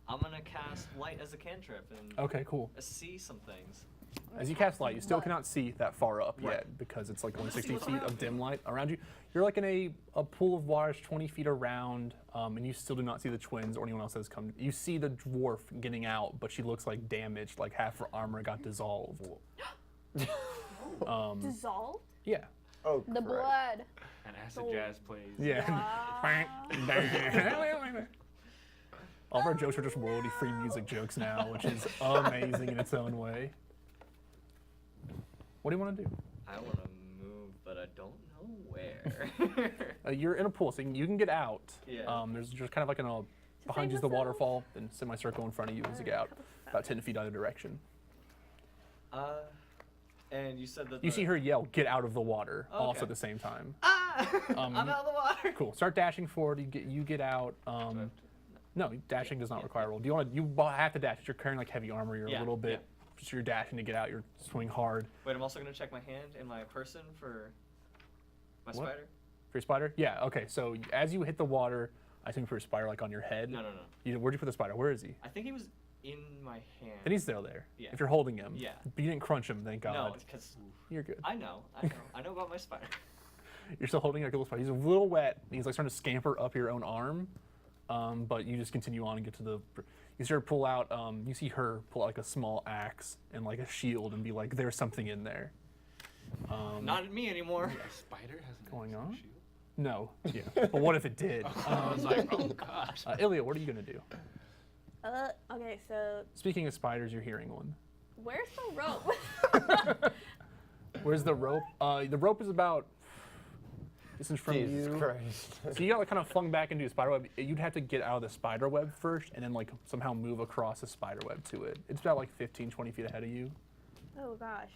I'm gonna cast light as a cantrip and Okay, cool. see some things. As you cast light, you still But- cannot see that far up Right. yet because it's like only See 60 what's feet around of dim light around you. You're like in a pool of water 20 feet around, and you still do not see the twins or anyone else that's come. You see the dwarf getting out, but she looks like damaged, like half her armor got dissolved. Dissolved. Yeah. Oh, The crap. blood. And acid So- jazz plays. Yeah. All of our jokes are just royalty free music jokes now, which is amazing in its own way. What do you want to do? I want to move, but I don't know where. You're in a pool, so you can get out. Yeah. There's just kind of like behind you is the myself. waterfall, then semicircle in front of you as you get out, about 10 feet either direction. And you said that You see her yell, "Get out of the water!" also Okay. at the same time. Ah! I'm out of the water. Cool. Start dashing forward. You get out. No, dashing does not require a roll. Do you want to? You have to dash. You're carrying like heavy armor. You're a Yeah, little bit. yeah. So you're dashing to get out. You're swimming hard. Wait, I'm also gonna check my hand and my person for my What? spider. For your spider? Yeah. Okay. So as you hit the water, I assume for your spider, like on your head. No. Where'd you put the spider? Where is he? I think he was in my hand. Then he's still there. Yeah. If you're holding him. Yeah. But you didn't crunch him, thank God. No, because You're good. I know about my spider. You're still holding like a little spider. He's a little wet. He's like starting to scamper up your own arm. But you just continue on and get to the. You start to pull out. You see her pull out like a small axe and like a shield and be like, "There's something in there." Not at me anymore. A spider has an Going axe on? and shield? No. Yeah. But what if it did? I was like, oh gosh. Ilya, what are you gonna do? Okay, so Speaking of spiders, you're hearing one. where's the rope? Where's the rope? The rope is about distance from Jesus you. Christ. So you got like kind of flung back into a spider web. You'd have to get out of the spider web first and then like somehow move across the spider web to it. It's about like 15, 20 feet ahead of you. Oh gosh.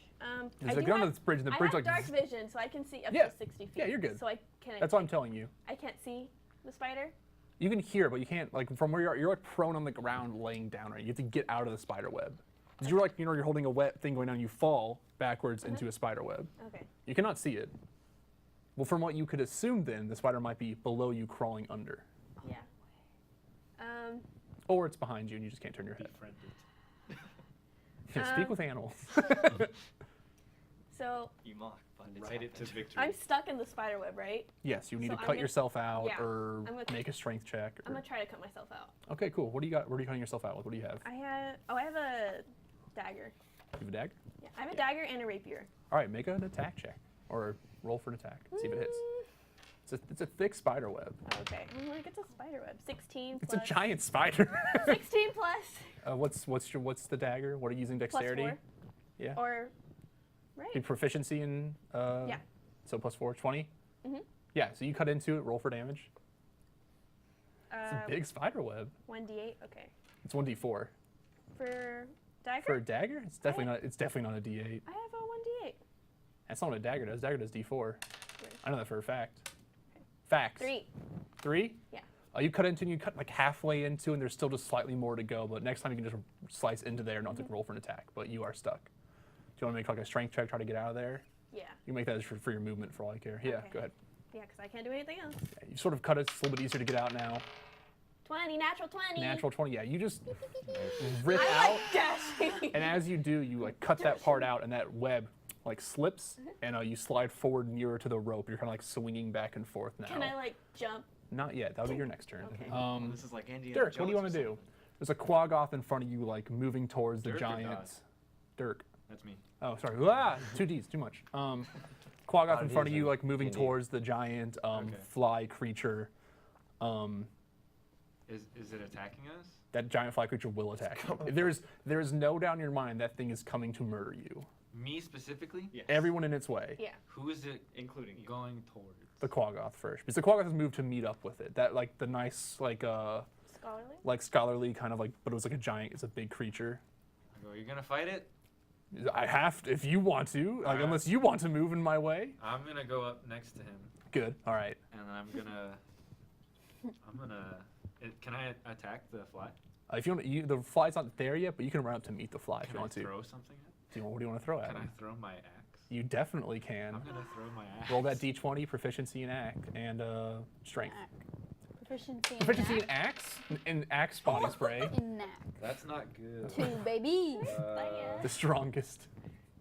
There's I like do on have, this bridge and the I bridge have like dark vision, so I can see up Yeah. to 60 feet. Yeah, you're good. So I can. that's what I'm telling you. I can't see the spider. You can hear, but you can't like from where you're like prone on the ground laying down, right? You have to get out of the spider web. 'Cause you're like, you're holding a wet thing going down, you fall backwards into a spider web. Okay. You cannot see it. Well, from what you could assume then, the spider might be below you crawling under. Yeah. Or it's behind you and you just can't turn your head. Befriended. Yeah, speak with animals. So You mock, but it's Ride it to happened. victory. I'm stuck in the spider web, right? Yes, you need So to I'm cut gonna- yourself out yeah, or I'm gonna- make a strength check. I'm Or, gonna try to cut myself out. okay, cool. What do you got? What are you cutting yourself out with? What do you have? I have a dagger. You have a dagger? Yeah, I have a dagger and a rapier. All right, make an attack check or roll for an attack. See if it hits. It's a thick spider web. Okay. I'm like, it's a spider web. 16 It's a plus. giant spider. 16 plus. What's the dagger? What are you using dexterity? Plus 4. Yeah. Or, right? Your proficiency in Yeah. So plus 4, 20? Mhm. Yeah, so you cut into it, roll for damage. It's a Uh, big spider web. 1d8. Okay. It's 1d4. For dagger, For a dagger, it's definitely not a d8. I have a 1d8. That's not what a dagger does. Dagger does d4. Where? I know that for a fact. Facts. 3. 3? Yeah. You cut into, you cut like halfway into, and there's still just slightly more to go. But next time you can just slice into there, and not have to roll for an attack. But you are stuck. Do you want to make like a strength check, try to get out of there? Yeah. You can make that as for your movement, for all I care. Yeah, Okay. go ahead. Yeah, because I can't do anything else. Yeah, you sort of cut it. It's a little bit easier to get out now. 20, natural 20. Natural 20. Yeah, you just rip I out, like dashing. and as you do, you like cut that part out, and that web like slips, and you slide forward nearer to the rope. You're kind of like swinging back and forth now. Can I like jump? Not yet. That'll be your next turn. Okay. This is like Indiana Dirk, what do you Jones want or to do? There's a quaggoth in front of you, like moving towards the Dirk or giants. Dirk. That's me. Oh, sorry. Ah, 2Ds, too much. Quaggoth in front of you, like moving Indeed. towards the giant Okay. fly creature. Is it attacking us? That giant fly creature will attack you. There's no doubt in your mind that thing is coming to murder you. Me specifically? Yes. Everyone in its way. Yeah. Who is it including you. going towards? The quaggoth first, because the quaggoth has moved to meet up with it. That like the nice Scholarly? scholarly kind of like, but it was like a giant. It's a big creature. I go, you're gonna fight it? I have to, if you want to, like Alright. unless you want to move in my way. I'm gonna go up next to him, Good. All right. and then can I attack the fly? If you want, the fly's not there yet, but you can run up to meet the fly if Can you I want to. throw something at? What do you want to throw at Can him? I throw my axe? You definitely can. I'm gonna throw my axe. Roll that d20, proficiency in act and strength. Proficiency in Proficiency in knack. axe, in axe body spray. In knack. That's not good. 2, baby. The strongest.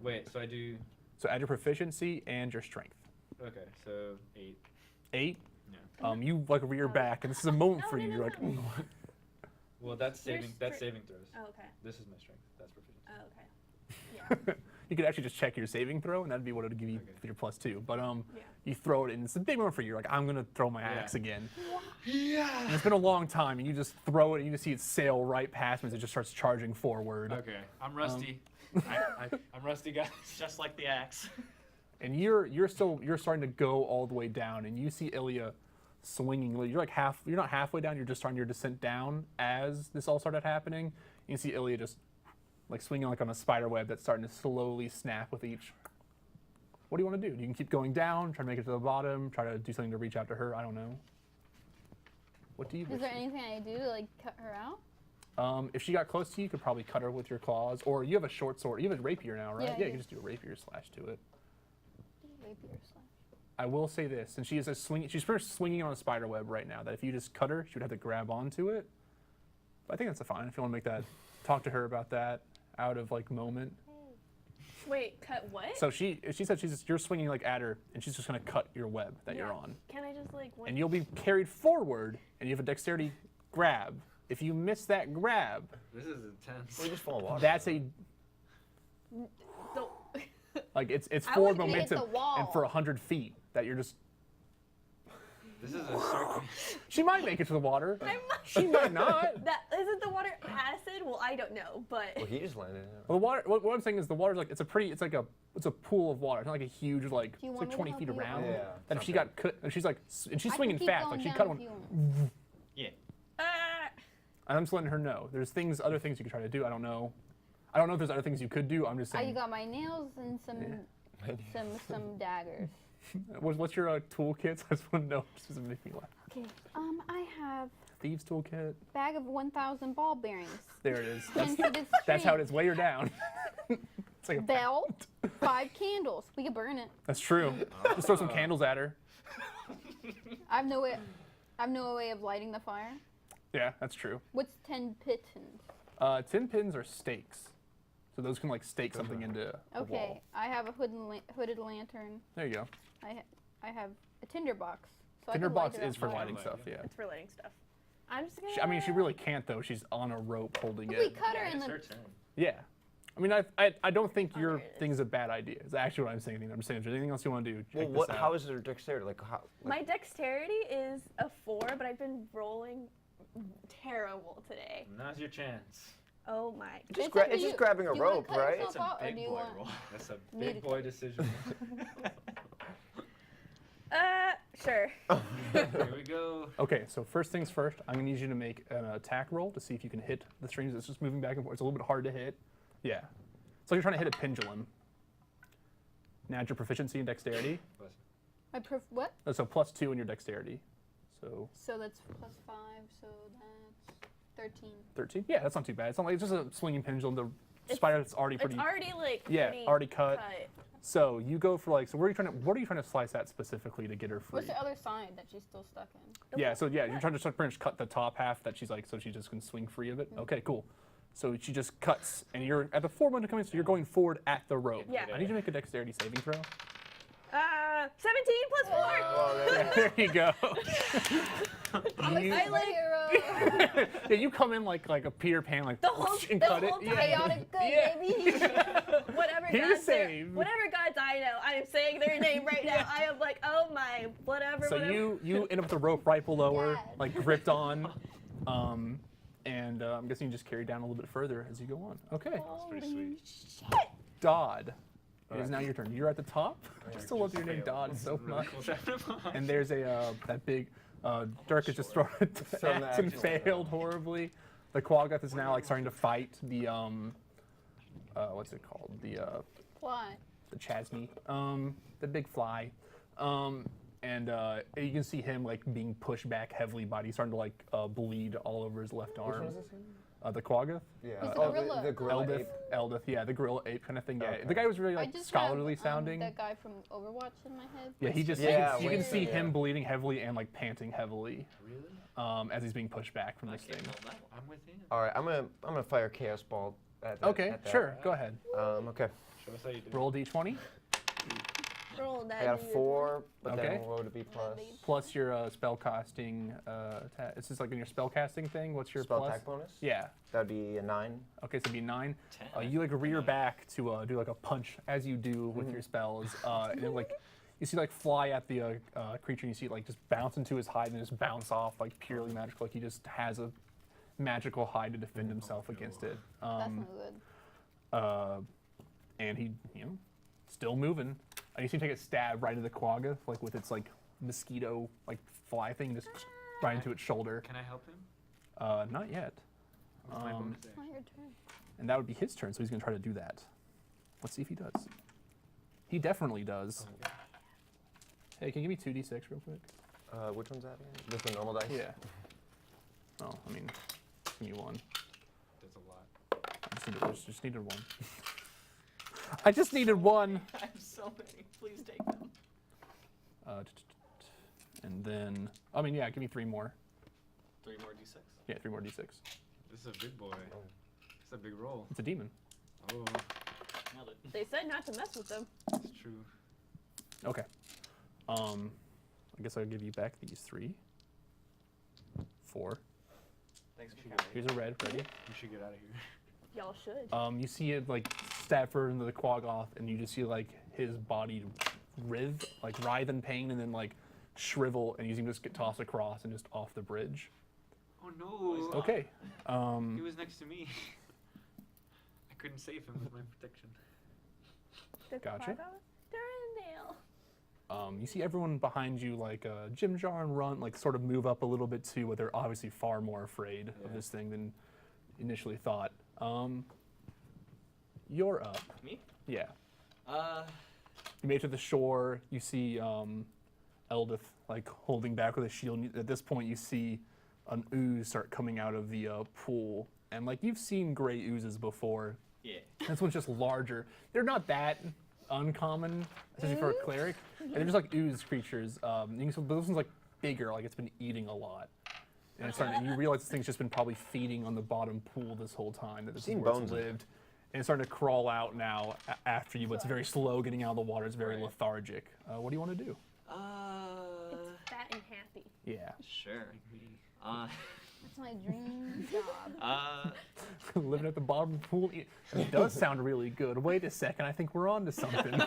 Wait, so I do. So add your proficiency and your strength. Okay, so 8. 8. Yeah. You like rear back, and this is a moment for No, you. no, You're like, no. Well, that's Your saving. That's str- saving throws. Oh, okay. This is my strength. That's proficiency. Oh, okay. Yeah. you could actually just check your saving throw, and that'd be what it'd give you Okay. for your +2. But Yeah. you throw it, and it's a big moment for you. You're like, I'm gonna throw my axe again. Yeah. And it's been a long time, and you just throw it, and you just see it sail right past me as it just starts charging forward. Okay, I'm rusty. I'm rusty, guys. Just like the axe. And you're starting to go all the way down, and you see Ilya swinging. You're like you're not halfway down. You're just starting your descent down as this all started happening. You see Ilya just like swinging like on a spider web that's starting to slowly snap with each. What do you want to do? You can keep going down, try to make it to the bottom, try to do something to reach out to her. I don't know. What do you? Is wish there to- anything I do to like cut her out? If she got close to you, you could probably cut her with your claws, or you have a short sword. You have a rapier now, right? Yeah, I you do. can just do a rapier slash to it. Rapier slash. I will say this, and she is she's first swinging on a spider web right now, that if you just cut her, she would have to grab onto it. But I think that's fine if you want to make that talk to her about that out of like moment. Wait, cut what? So she said you're swinging like at her, and she's just gonna cut your web that you're on, Can I just like? and you'll be carried forward, and you have a dexterity grab. If you miss that grab, This is intense. We just fall in water. that's a Don't- like it's I forward want you to hit momentum, the wall. and for 100 feet that you're just. This is a circus. She might make it to the water. I might- She might not. That isn't the water acid. Well, I don't know, but Well, he just landed in it. Well, the water. What I'm saying is the water's like it's a pool of water. It's not like a huge like Do you it's want like me to 20 feet help you? around. Yeah. That if she got cut, and she's like and she's I swinging can keep fast. going Like she down cut if one. you want. Yeah. And I'm just letting her know. There's other things you could try to do. I don't know if there's other things you could do. I'm just I saying. got my nails and some daggers. What's your toolkits? I just want to know. Just to make me laugh. Okay. I have Thieves toolkit. bag of 1,000 ball bearings. There it is. 10 That's, feet that's how it straight. is. Way her down. It's like a Belt, 5 candles. We could burn it. That's true. Just throw some candles at her. I have no way of lighting the fire. Yeah, that's true. What's 10 pitons? 10 pins are stakes. So those can like stake something into a Okay, wall. I have a hooded lantern. There you go. I have a tinder box. So Tinder I can light box it on is for fire. lighting Light, stuff, yeah. yeah. it's for lighting stuff. I'm just gonna. I mean, she really can't though. She's on a rope holding If we it. cut her Yeah, in it's the her turn. Yeah. I mean, I don't think Oh, your there it is. thing's a bad idea. It's actually what I'm saying. I'm just saying, if there's anything else you want to do, Well, check what? this out. How is her dexterity? Like how? My Like, dexterity is a 4, but I've been rolling terrible today. Now's your chance. Oh my. just It's up to it's you. just grabbing a Do you wanna rope, cut right? yourself It's a out, or big do you boy want? roll. That's a me to big boy decision. Sure. Here we go. Okay, so first things first, I'm gonna need you to make an attack roll to see if you can hit the strings. It's just moving back and forth. It's a little bit hard to hit. Yeah. It's like you're trying to hit a pendulum. Now add your proficiency in dexterity. What? So +2 in your dexterity. So So that's +5. So that's 13. 13. Yeah, that's not too bad. It's not like it's just a swinging pendulum. The It's- spider that's already It's pretty. already like. Yeah, pretty already cut. cut. So you go for like. So what are you trying to slice at specifically to get her free? What's the other side that she's still stuck in? Yeah, so yeah, you're trying to pretty much cut the top half that she's like, so she just can swing free of it. Okay, cool. So she just cuts, and you're at the forward coming, so you're going forward at the rope. Yeah. I need you to make a dexterity saving throw. 17 plus 4. Oh, There you go. I'm a You- superhero. Yeah, you come in like a Peter Pan, like The whole- and the cut whole it. time. Chaotic good, Yeah. baby. Whatever Here to gods there- save. whatever gods I know, I am saying their name right now. I am like, oh my, whatever. So whatever. you end up with the rope right below her, Yes. like gripped on, and I'm guessing you just carry down a little bit further as you go on. Okay, pretty Holy sweet. shit. Dodd. It is Alright. now your turn. You're at the top. I still love your name, Dodd, so much. And there's a that big Dirk is just thrown Thrown the axe and axe. failed horribly. The Quaggoth is now like starting to fight the what's it called? Why? The Chasme, the big fly. And you can see him like being pushed back heavily by it. He's starting to like bleed all over his left Which arm. one is this again? The Quaggoth? Yeah. Who's the oh, gorilla? the gorilla Eldith, ape. Eldith, yeah, the gorilla ape kind of thing. Yeah, Okay. the guy was really I like just scholarly have, sounding. that guy from Overwatch in my head. Yeah, he just Yeah, you can Winston, see yeah. him bleeding heavily and like panting heavily Really? as he's being pushed back from this thing. I'm with you. All right, I'm gonna fire chaos ball at that. Okay, at that. sure, go ahead. Okay. Show us how you do. Roll d20 Roll that. I got a D8. 4, but Okay. then what would it be plus? plus your spell casting. It's just like in your spell casting thing. What's your Spell plus? attack bonus? Yeah. That'd be a 9. Okay, so it'd be 9. 10. You like rear back to do like a punch as you do with your spells, and then, like you see like fly at the creature, and you see it like just bounce into his hide and just bounce off like purely magical. Like he just has a magical hide to defend himself against it. That's no good. And he, still moving. And you see him take a stab right into the Quaggoth, like with its like mosquito like fly thing, just right into its shoulder. Can I help him? Not yet. What's my bonus It's not your turn. And that would be his turn, so he's gonna try to do that. Let's see if he does. He definitely does. Hey, can you give me 2d6 real quick? Which one's that again? Just the normal dice? Yeah. Oh, I mean, give me 1. That's a lot. Just needed 1. I just needed 1. I have so many. Please take them. And then, I mean, yeah, give me 3 more. 3 more d6. Yeah, 3 more d6. This is a big boy. It's a big roll. It's a demon. Oh, Nailed it. They said not to mess with them. that's true. Okay. I guess I'll give you back these 3. 4. Thanks for Here's counting. Here's a red. Ready? We should get out of here. Y'all should. You see it like stab further into the Quaggoth, and you just see like his body writhe in pain, and then like shrivel, and you see him just get tossed across and just off the bridge. Oh no. Okay. He was next to me. I couldn't save him with my protection. Gotcha. Durandale. You see everyone behind you, like Jim Jar and Runt, like sort of move up a little bit too, but they're obviously far more afraid of Yeah. this thing than initially thought. You're up. Me? Yeah. Uh, You made it to the shore. You see Eldith like holding back with a shield. At this point, you see an ooze start coming out of the pool, and like you've seen gray oozes before. yeah. This one's just larger. They're not that uncommon, especially for a cleric. And they're just like ooze creatures. But this one's like bigger, like it's been eating a lot. And it's starting, and you realize this thing's just been probably feeding on the bottom pool this whole time that this is Seen where bones it's in it. lived. And it's starting to crawl out now after you, but it's very slow getting out of the water. It's very Right. lethargic. What do you want to do? It's fat and happy. Yeah. Sure. Like me. That's my dream job. Living at the bottom of the pool. It does sound really good. Wait a second, I think we're on to something.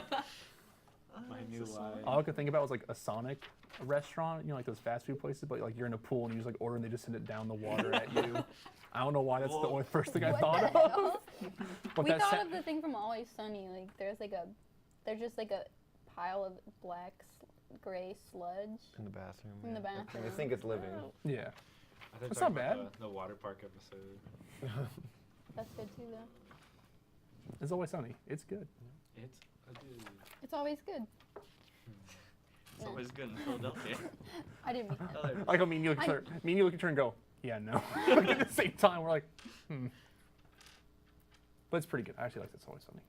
My new life. All I could think about was like a Sonic restaurant, you know, like those fast food places, but like you're in a pool and you just like order and they just send it down the water at you. I don't know why that's the Whoa. only first thing I What thought the of. hell? But We that thought sa- of the thing from Always Sunny. Like there's just like a pile of black, gray sludge In the bathroom. in the yeah. bathroom. I think it's living. yeah. I thought you were That's talking not about The water park episode. That's good too, though. It's always sunny. It's good. It's a dude. It's always good. It's always good in Philadelphia. I didn't mean that. Other- Like I mean, you look at her, me and you look at her and go, yeah, no. Like at the same time, we're like, But it's pretty good. I actually like It's Always Sunny.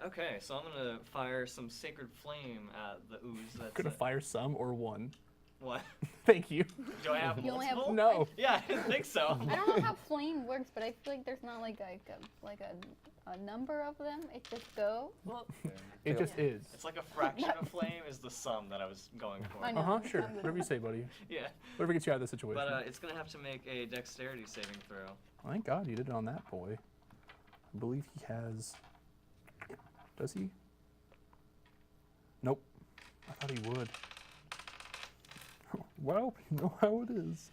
Okay, so I'm gonna fire some sacred flame at the ooze. That's Gonna it. fire some or one. What? Thank you. Do I have You only have- multiple? No. Yeah, I didn't think so. I don't know how flame works, but I feel like there's not like a number of them. It just go. Well, It just is. It's like a fraction of flame is the sum that I was going for. I know. Sure. I'm good. Whatever you say, buddy. Yeah, Whatever gets you out of the situation. but it's gonna have to make a dexterity saving throw. Thank God you did it on that boy. I believe he has. Does he? Nope. I thought he would. Well, you know how it is.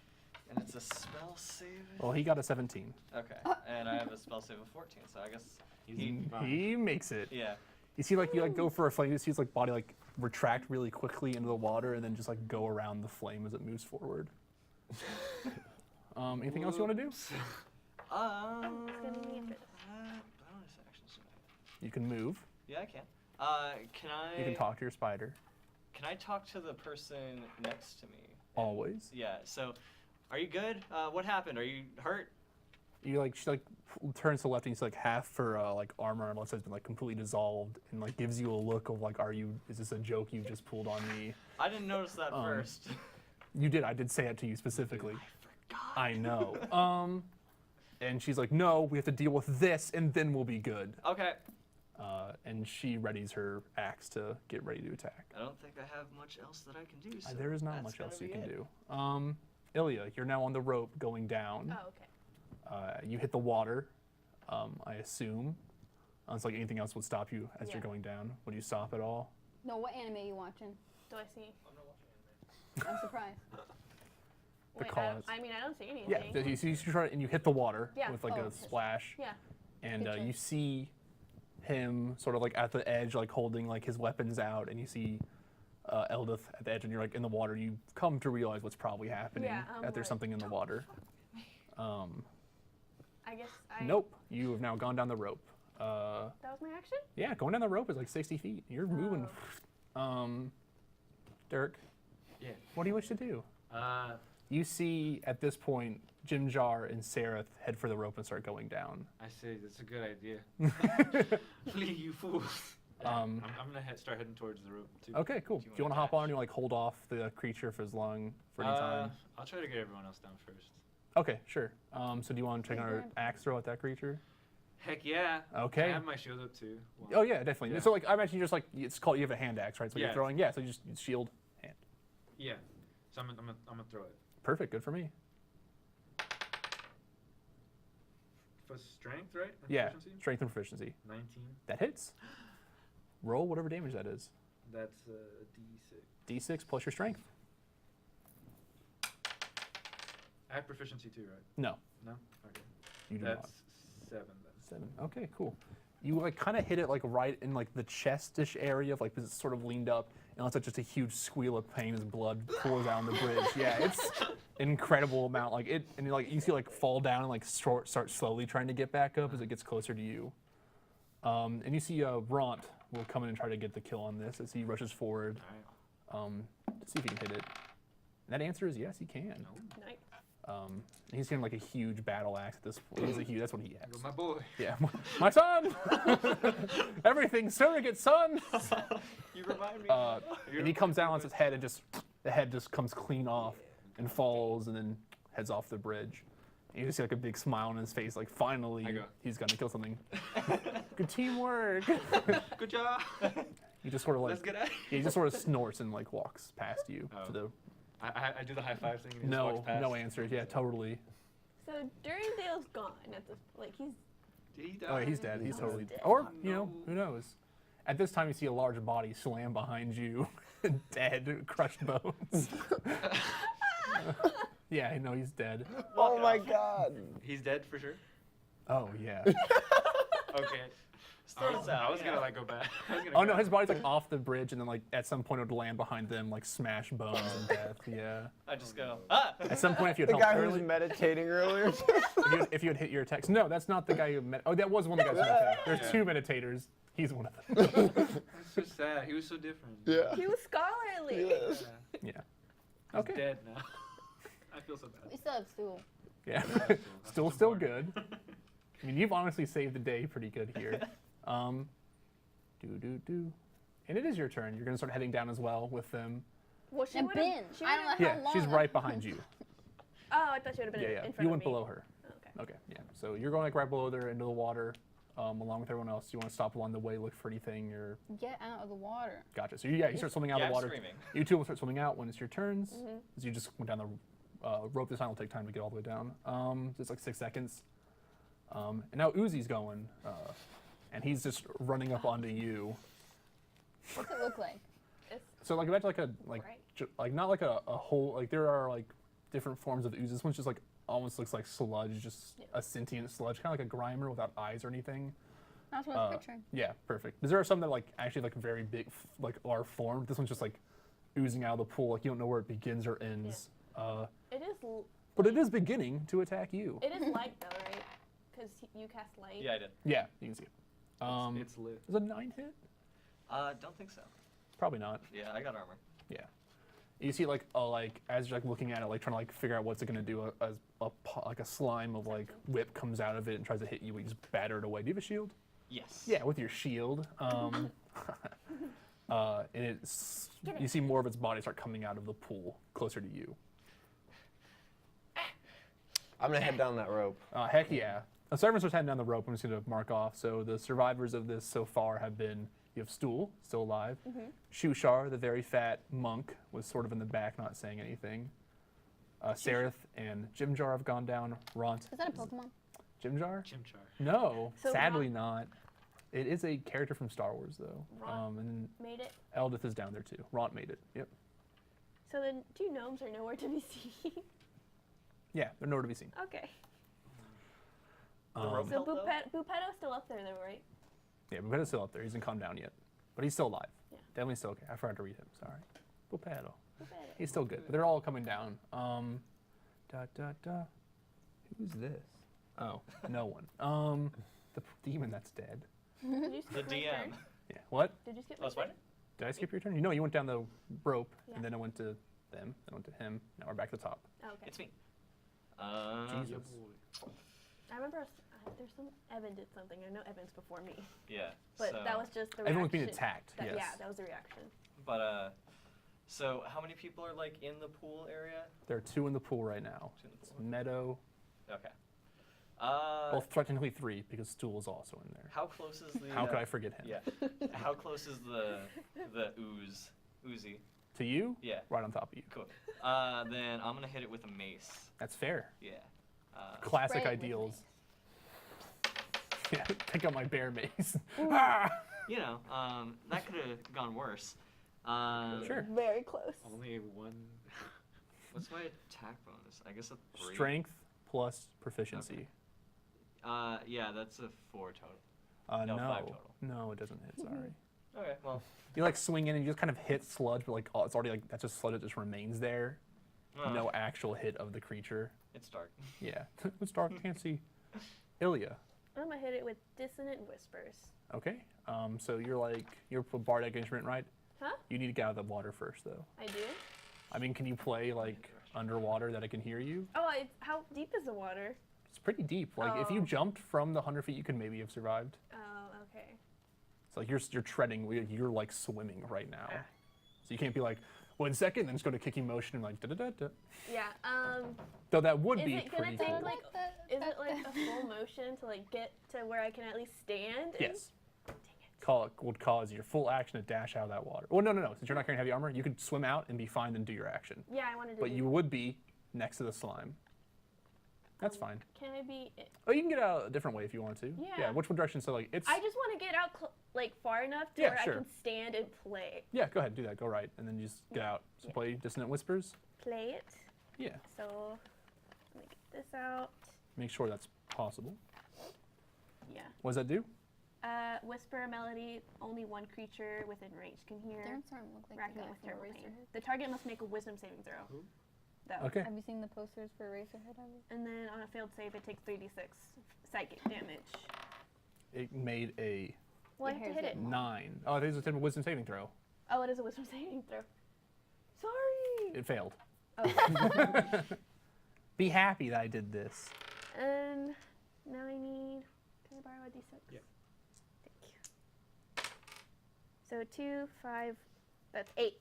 And it's a spell save. Well, he got a 17. Okay, and I have a spell save of 14, so I guess He makes it. yeah. You see, like you like go for a flame. You see his like body like retract really quickly into the water, and then just like go around the flame as it moves forward. Anything else you want to do? it's gonna be Bonus action. should I- You can move. Yeah, I can. Can I? You can talk to your spider. Can I talk to the person next to me? Always. Yeah. So, are you good? What happened? Are you hurt? You like she like turns to the left and you see like half her like armor unless has been like completely dissolved and like gives you a look of like is this a joke you just pulled on me? I didn't notice that first. You did. I did say it to you specifically. God. I know. And she's like, no, we have to deal with this and then we'll be good. Okay. And she readies her axe to get ready to attack. I don't think I have much else that I can do. So There is not that's much gonna else you be can it. do. Ilya, you're now on the rope going down. Oh, okay. You hit the water, I assume. Unless like anything else would stop you as you're Yeah. going down. Would you stop at all? No, what anime are you watching? Do I see? I'm surprised. The Wait, cause. I mean, I don't see anything. Yeah, you try and you hit the water Yeah. with like Oh, a yes. splash. Yeah. And Good you choice. see him sort of like at the edge, like holding like his weapons out, and you see Eldith at the edge, and you're like in the water. You come to realize what's probably happening. Yeah, that there's like, something in the water. I guess I. Nope, you have now gone down the rope. That was my action? Yeah, going down the rope is like 60 feet. You're moving. Dirk, Yeah. what do you wish to do? You see at this point Jim Jar and Sereth head for the rope and start going down. I say that's a good idea. Flee, you fools. I'm gonna start heading towards the rope too. Okay, cool. Do you want to hop on and you like hold off the creature for as long for any time? I'll try to get everyone else down first. Okay, sure. So do you want to take our Okay. axe throw at that creature? Heck yeah. Okay. I have my shield up too. Oh yeah, definitely. Yeah. So like I imagine you just like it's called you have a hand axe, right? So you're Yeah. throwing. Yeah. So you just shield hand. Yeah. So I'm gonna throw it. Perfect. Good for me. For strength, right? And Yeah. proficiency? Strength and proficiency. 19. That hits. Roll whatever damage that is. That's D6. D6 plus your strength. I have proficiency too, right? No, No. Okay. you do That's not. 7 then. 7. Okay, cool. You like kind of hit it like right in like the chestish area of like because it's sort of leaned up, and it's like just a huge squeal of pain as blood pours out on the bridge. Yeah, it's an incredible amount. Like it, and like you see like fall down and like start slowly trying to get back up as it gets closer to you. And you see Ront will come in and try to get the kill on this as he rushes forward All to see if he can hit it. And that answer is yes, he can. right. No. Nice. He's getting like a huge battle axe at this point. He's a huge. That's what he Go has. my boy. Yeah, my son. Everything surrogate son. You remind me. And he comes down on his head and just the head just comes clean off and falls and then heads off the bridge. And you just see like a big smile on his face, like finally I go. he's gonna kill something. Good teamwork. Good job. He just sort of like Let's get out. he just sort of snorts and like walks past you to the. I do the high five thing. And he just No, walks past. no answers. Yeah, totally. So Durandale's gone at this. Like he's. Did he die? Oh, yeah, he's dead. He's He's totally dead. Or, Oh, you know, no. who knows? At this time, you see a large body slam behind you, dead, crushed bones. Yeah, I know he's dead. Oh my god. He's dead for sure. Oh, yeah. Okay. Starts out. I was yeah. gonna like go back. I was gonna Oh, go no, back. his body's like off the bridge, and then like at some point it would land behind them, like smash bones and death. Yeah. I just go, ah! At some point, if you The had guy helped who was early, meditating earlier. if you had hit your attacks. No, that's not the guy who met. Oh, that was one of the guys who meditated. There's Yeah. two meditators. He's one of them. That's so sad. He was so different. Yeah. He was scholarly. Yes. Yeah. He's Okay. dead now. I feel so bad. We still have stool. Yeah. That's Still important. good. I mean, you've honestly saved the day pretty good here. And it is your turn. You're gonna start heading down as well with them. Well, she And would've- Ben. she I don't would've- know Yeah, how she's long. right behind you. Oh, I thought she would have been Yeah, in front you of went me. below her. Okay. Okay, yeah. So you're going like right below there into the water, along with everyone else. You want to stop along the way, look for anything, or Get out of the water. gotcha. So you start swimming out Yeah, of the I'm water. screaming. You two will start swimming out when it's your turns. Mhm. As you just went down the rope this time, will take time to get all the way down. So it's like 6 seconds. And now Uzi's going, and he's just running up onto you. What's it look like? It's So like imagine like a like Right. like not like a whole like there are like different forms of ooze. This one's just like almost looks like sludge, just Yeah. a sentient sludge, kind of like a grimer without eyes or anything. That's what I was picturing. Yeah, perfect. Because there are some that like actually like very big like are formed. This one's just like oozing out of the pool. Like you don't know where it begins or ends. it is. But it is beginning to attack you. It is light though, right? Because you cast light. Yeah, I did. Yeah, you can see it. It's lit. Is a 9 hit? Don't think so. Probably not. Yeah, I got armor. Yeah. You see, like as you're like looking at it, like trying to like figure out what's it gonna do. Like a slime of like whip comes out of it and tries to hit you. You just batter it away. Do you have a shield? Yes. Yeah, with your shield. And it's you see more of its body start coming out of the pool closer to you. I'm gonna head down that rope. Heck yeah. So everyone starts heading down the rope. I'm just gonna mark off. So the survivors of this so far have been. You have Stool, still alive. Shushar, the very fat monk, was sort of in the back, not saying anything. Sereth and Jimjar have gone down. Ront. Is that a Pokemon? Jimjar? Chimchar. No, So sadly not. It is a character from Star Wars, though. Ront And made it. Eldith is down there, too. Ront made it. Yep. So then, two gnomes are nowhere to be seen. Yeah, they're nowhere to be seen. Okay. The rope So held, though? Buppetto's still up there though, right? Yeah, Buppetto's still up there. He hasn't calmed down yet. But he's still alive. Yeah. Definitely still okay. I forgot to read him. Sorry. Buppetto. Buppetto. He's still good. But they're all coming down. Who's this? Oh, no one. The demon that's dead. Did you The skip my DM. turn? Yeah. What? Did you skip Oh, my it's turn? mine? Did I skip your turn? You know, you went down the rope, Yeah. and then I went to them, then I went to him. Now we're back to the top. Oh, okay. It's me. Jesus. I remember there's some Evan did something. I know Evan's before me, Yeah. but so, that was just the Everyone's being reaction. attacked. That, Yes. Yeah, that was the reaction. But so how many people are like in the pool area? There are 2 in the pool right now. Two in the It's pool. Meadow. Okay. Well, technically 3 because Stool is also in there. How close is the? How could I forget him? Yeah. How close is the Uzi? To you? Yeah. Right on top of you. Cool. Then I'm gonna hit it with a mace. That's fair. Yeah. Classic Spray it with ideals. mace. Yeah, take out my bear mace. Ah! You know, that could have gone worse. Sure. Very close. Only one. What's my attack bonus? I guess a 3. Strength plus proficiency. Yeah, that's a 4 total. No, 5 total. No, it doesn't hit. Sorry. Okay, well. You like swing in and you just kind of hit sludge, but like it's already like that's just sludge that just remains there. No actual hit of the creature. It's dark. Yeah, it's dark. Can't see. Ilya. I'm gonna hit it with Dissonant Whispers. Okay. So you're a bardic instrument, right? Huh? You need to get out of the water first, though. I do. I mean, can you play like underwater that I can hear you? Oh, how deep is the water? It's pretty deep. Like if you Oh. jumped from the 100 feet, you could maybe have survived. Oh, okay. So like you're treading, you're like swimming right now. So you can't be like 1 second, then just go to kicking motion and like da da da da. Yeah. Though that would Is be it gonna pretty take cool. like? Is it like a full motion to like get to where I can at least stand? Yes. Dang it. Would cause your full action to dash out of that water. Well, no. Since you're not carrying heavy armor, you could swim out and be fine and do your action. Yeah, I wanted to. But do you would be next to the slime. That's fine. Can I be? Oh, you can get out a different way if you want to. Yeah. Which direction? So like it's. I just want to get out like far enough to Yeah, where sure. I can stand and play. Yeah, go ahead, do that. Go right, and then you just get out. So Yeah. play Dissonant Whispers. Play it. Yeah. So let me get this out. Make sure that's possible. Yeah. What does that do? Whisper a melody. Only one creature within range can hear. They're starting to look like Racking the it guy with from terrible pain. Eraserhead. The target must make a wisdom saving throw. Who? Though. Okay. Have you seen the posters for Eraserhead ever? And then on a failed save, it takes 3d6 psychic damage. It made a Well, I Your have to hair's hit it. getting 9. Oh, it is a typical wisdom saving throw. Oh, it is a wisdom saving throw. Sorry. It failed. Oh. Be happy that I did this. And now I need. Can I borrow a d6? Yeah. Thank you. So 2, 5. That's 8.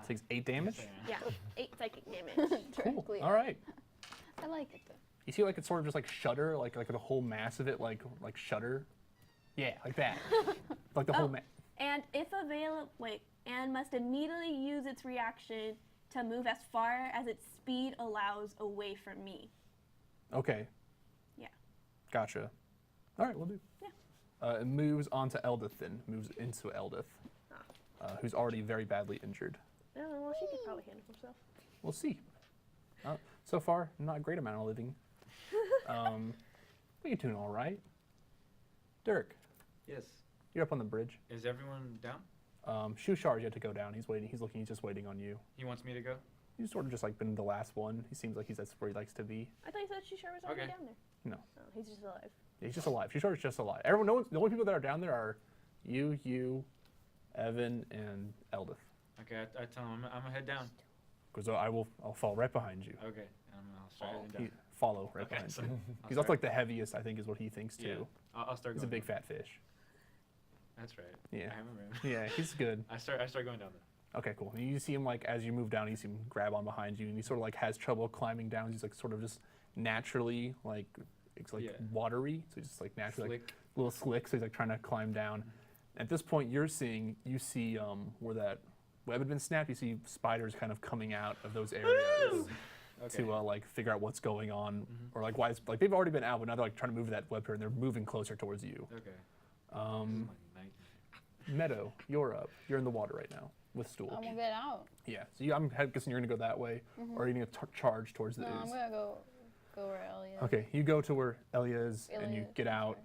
Takes 8 damage. Yeah, 8 psychic damage. Cool. Directly. All right. I like it though. You see, like it's sort of just like shudder, like the whole mass of it, like shudder. Yeah, like that. Like the whole Oh. And if available, and must immediately use its reaction to move as far as its speed allows away from me. Okay. Yeah. Gotcha. All right, we'll do. Yeah. It moves on to Eldith then. Moves into Eldith, who's already very badly injured. Oh, well, she could probably handle herself. We'll see. So far, not a great amount of living. But you're doing all right. Dirk, Yes. you're up on the bridge. Is everyone down? Shushar's yet to go down. He's waiting. He's looking. He's just waiting on you. He wants me to go? He's sort of just like been the last one. He seems like that's where he likes to be. I thought you said Shishar was already Okay. down there. No. Oh, he's just alive. He's just alive. Shushar's just alive. Everyone, the only people that are down there are you, Evan, and Eldith. Okay, I tell him I'm gonna head down. Because I'll fall right behind you. Okay, I'll start heading down. Follow right Okay, behind so you. I'll He's also start- like the heaviest, I think, is what he thinks too. Yeah, I'll start He's a going big down. fat fish. That's right. Yeah. I remember him. Yeah, he's good. I start going down there. Okay, cool. And you see him like as you move down, you see him grab on behind you, and he sort of like has trouble climbing down. He's like sort of just naturally like it's like Yeah. watery, so he's just like naturally like Slick. a little slick. So he's like trying to climb down. At this point, you see where that web had been snapped. You see spiders kind of coming out of those areas Okay. to like figure out what's going on, or like why it's like they've already been out, but now they're like trying to move that web here, and they're moving closer towards you. Okay. Um, My nightmare. Meadow, you're up. You're in the water right now with Stool. I'm gonna get out. Yeah, so I'm guessing you're gonna go that way, or you're gonna charge towards the No, I'm ooze. gonna go where Ellie is. Okay, you go to where Elia is, and you Ilya, get out.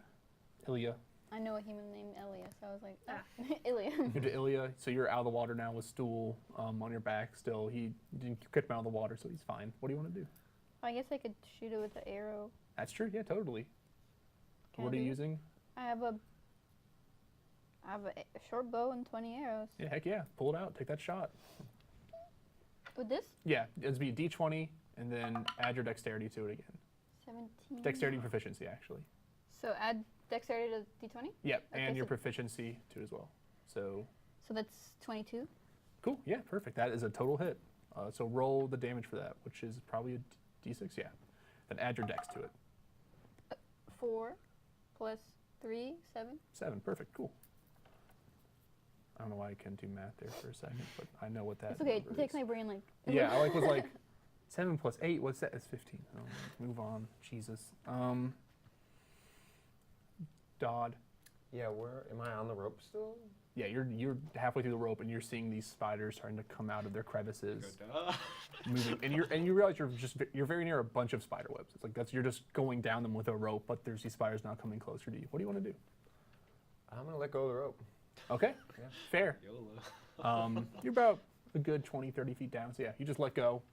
sorry. Ilya, I know a human named Elliot, so I was like, Ilya. you go to Ilya. So you're out of the water now with Stool on your back still. He didn't get him out of the water, so he's fine. What do you want to do? I guess I could shoot it with the arrow. That's true. Yeah, totally. Can What I are you do- using? I have a short bow and 20 arrows. Yeah, heck yeah. Pull it out. Take that shot. With this? Yeah, it'd be a D20, and then add your dexterity to it again. 17. Dexterity proficiency, actually. So add dexterity to d20? Yep, Okay, and your so- proficiency to it as well. So So that's 22. cool. Yeah, perfect. That is a total hit. So roll the damage for that, which is probably a D6. Yeah. Then add your dex to it. 4 plus 3, 7. 7. Perfect. Cool. I don't know why I couldn't do math there for a second, but I know what that It's okay. number It takes is. my brain like. Yeah, I was like 7 plus 8. What's that? It's 15. Oh, move on. Jesus. Dodd. Yeah, where am I on the rope still? Yeah, you're halfway through the rope and you're seeing these spiders starting to come out of their crevices, moving, and you realize you're very near a bunch of spider webs. It's like you're just going down them with a rope, but there's these spiders now coming closer to you. What do you want to do? I'm gonna let go of the rope. Okay, Yeah. fair. YOLO. You're about a good 20, 30 feet down. So yeah, you just let go.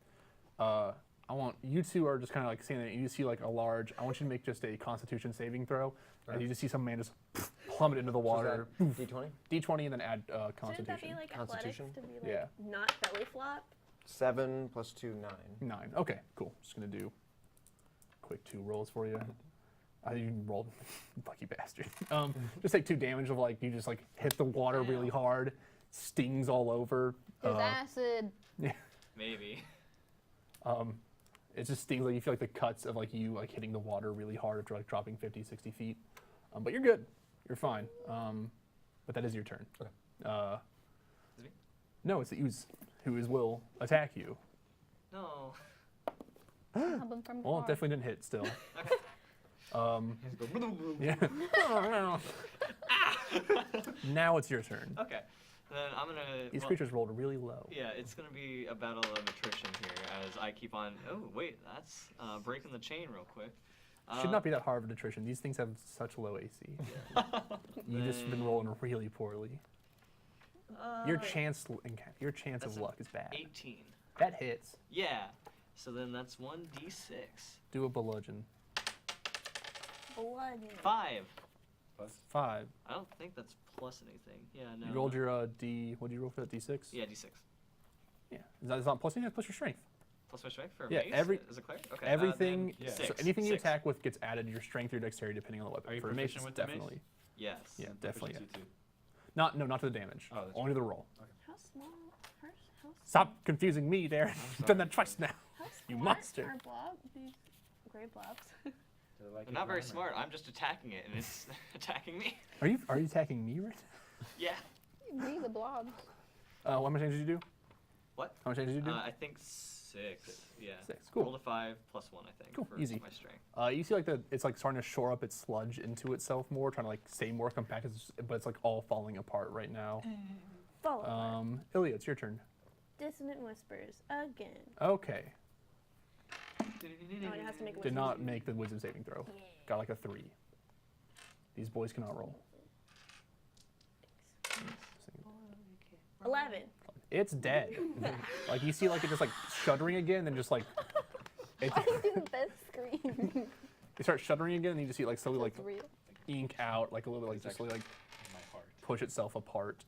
I want you two are just kind of like standing there. You see like a large. I want you to make just a Constitution saving throw, and you just see some man just plummet into the water. So is that D20? D20 and then add Shouldn't Constitution. that be like athletics Constitution? to be like Yeah. not belly flop? 7 plus 2, 9. 9. Okay, cool. Just gonna do quick 2 rolls for you. You rolled, lucky bastard. Just take 2 damage of like you just like hit the water really hard, stings all over. There's acid. Maybe. It just stings like you feel like the cuts of like you like hitting the water really hard after like dropping 50, 60 feet. But you're good. You're fine. But that is your turn. Is it me? No, it's the ooze who will attack you. No. Help him from Well, it far. definitely didn't hit still. Yeah. Now it's your turn. Okay. Then I'm gonna. These well, creatures rolled really low. Yeah, it's gonna be a battle of attrition here as I keep on. Oh wait, that's breaking the chain real quick. Should not be that hard of an attrition. These things have such low AC. You've just been rolling really poorly. Your chance That's of luck is bad. 18. That hits. Yeah. So then that's 1d6. Do a bludgeon. Blood. 5. 5. I don't think that's plus anything. Yeah, no. You rolled your D. What did you roll for that D6? Yeah, d6. Yeah. Is that plus anything? That's plus your strength. Plus my strength for Yeah, mace? Is it clear? Okay. Everything. Then yeah. So 6. anything you 6. attack with gets added to your strength or dexterity depending on the weapon. Are you for mace, proficient with the mace? definitely. Yes. Yeah, definitely. Proficiency too. No, not to the damage. Oh, that's Only to the roll. How small? How Stop confusing me, Darren. You've done that twice now. How You smart monster. are blob? These gray blobs. They're like I'm a not very glamour. smart. I'm just attacking it, and it's attacking me. Are you attacking me right Yeah. We the blobs. now? How much damage did you do? What? How much damage did you do? I think 6. Yeah. 6. Cool. Rolled a 5 plus 1, I think. Cool, For easy. my strength. You see like it's like starting to shore up its sludge into itself more, trying to like stay more compact, but it's like all falling apart right now. Follow. Ilya, it's your turn. Dissonant whispers again. Okay. Oh, and it has to make a Did wisdom not saving. make the wisdom saving throw. Got like a 3. These boys cannot roll. 11. It's dead. Like you see like it just like shuddering again, then just like it, I do the best scream. it starts shuddering again, and you just see like slowly like That's real. ink out, like a little like just slowly like In my heart. push itself apart.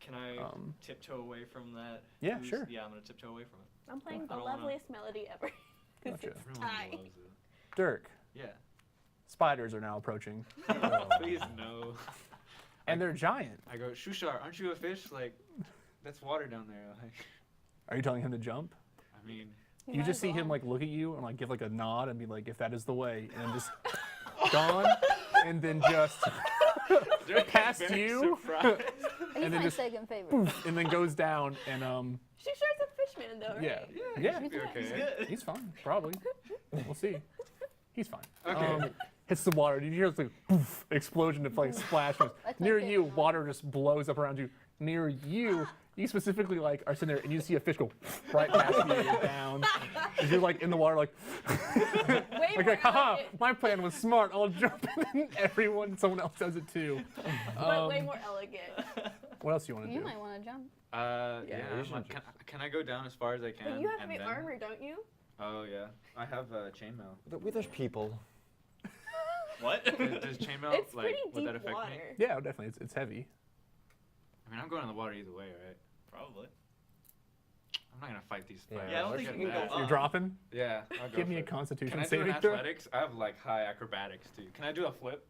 Can I Um, tiptoe away from that? Yeah, ooze? sure. Yeah, I'm going to tiptoe away from it. I'm playing I the don't wanna- loveliest melody ever. 'Cause Gotcha. it's Everyone time. loves it. Dirk, Yeah. spiders are now approaching, Please no. and they're giant. I go, Shushar, aren't you a fish? Like, that's water down there. Like, Are you telling him to jump? I mean, You just see him like look at you and like give like a nod and be like, if that is the way, and then just gone, and then just past very you, surprised. He's and then my just second favorite. poof, and then goes down and She sure is a fishman though, right? yeah, Yeah, yeah, he should be okay. He's good. he's fine, probably. We'll see. He's fine. Okay. Hits the water. You hear this like poof, explosion of like splash. That's my Near favorite you, one. water just blows up around you. Near you, you specifically like are sitting there and you see a fish go right past you and down. And you're like in the water like Way more like haha, elegant, my plan was smart. I'll jump and then someone else does it too. but way more elegant. What else do you want to You do? might want to jump. Yeah, you I'm should like, can I go down as far as I can? But you have and heavy then- armor, don't you? Oh yeah, I have chainmail. There's people. What? Does chainmail It's like pretty would that deep affect water. me? Yeah, definitely. It's heavy. I mean, I'm going in the water either way, right? Probably. I'm not gonna fight these Yeah, spiders. Yeah, I don't look think at you can that. go You're up. dropping. Yeah, I'll go Give me for a it. Constitution Can I do saving an throw. athletics? I have like high acrobatics too. Can I do a flip?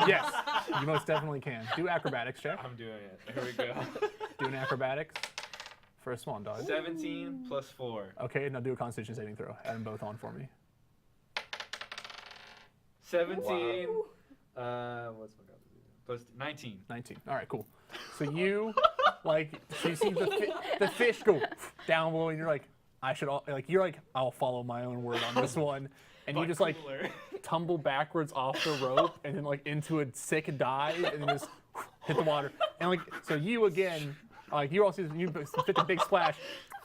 Yes, you most definitely can. Do acrobatics check. I'm doing it. Here we go. Do an acrobatics for a swan dog. 17 plus 4. Okay, now do a Constitution saving throw. Add them both on for me. 17. What's my god? Plus 19. 19. All right, cool. So you, like, so you see the fish go down below, and you're like, I'll follow my own word on this one. And you just, like, tumble backwards off the rope and then, like, into a sick dive and then just hit the water. And, like, so you, again, like, you also, you fit the big splash.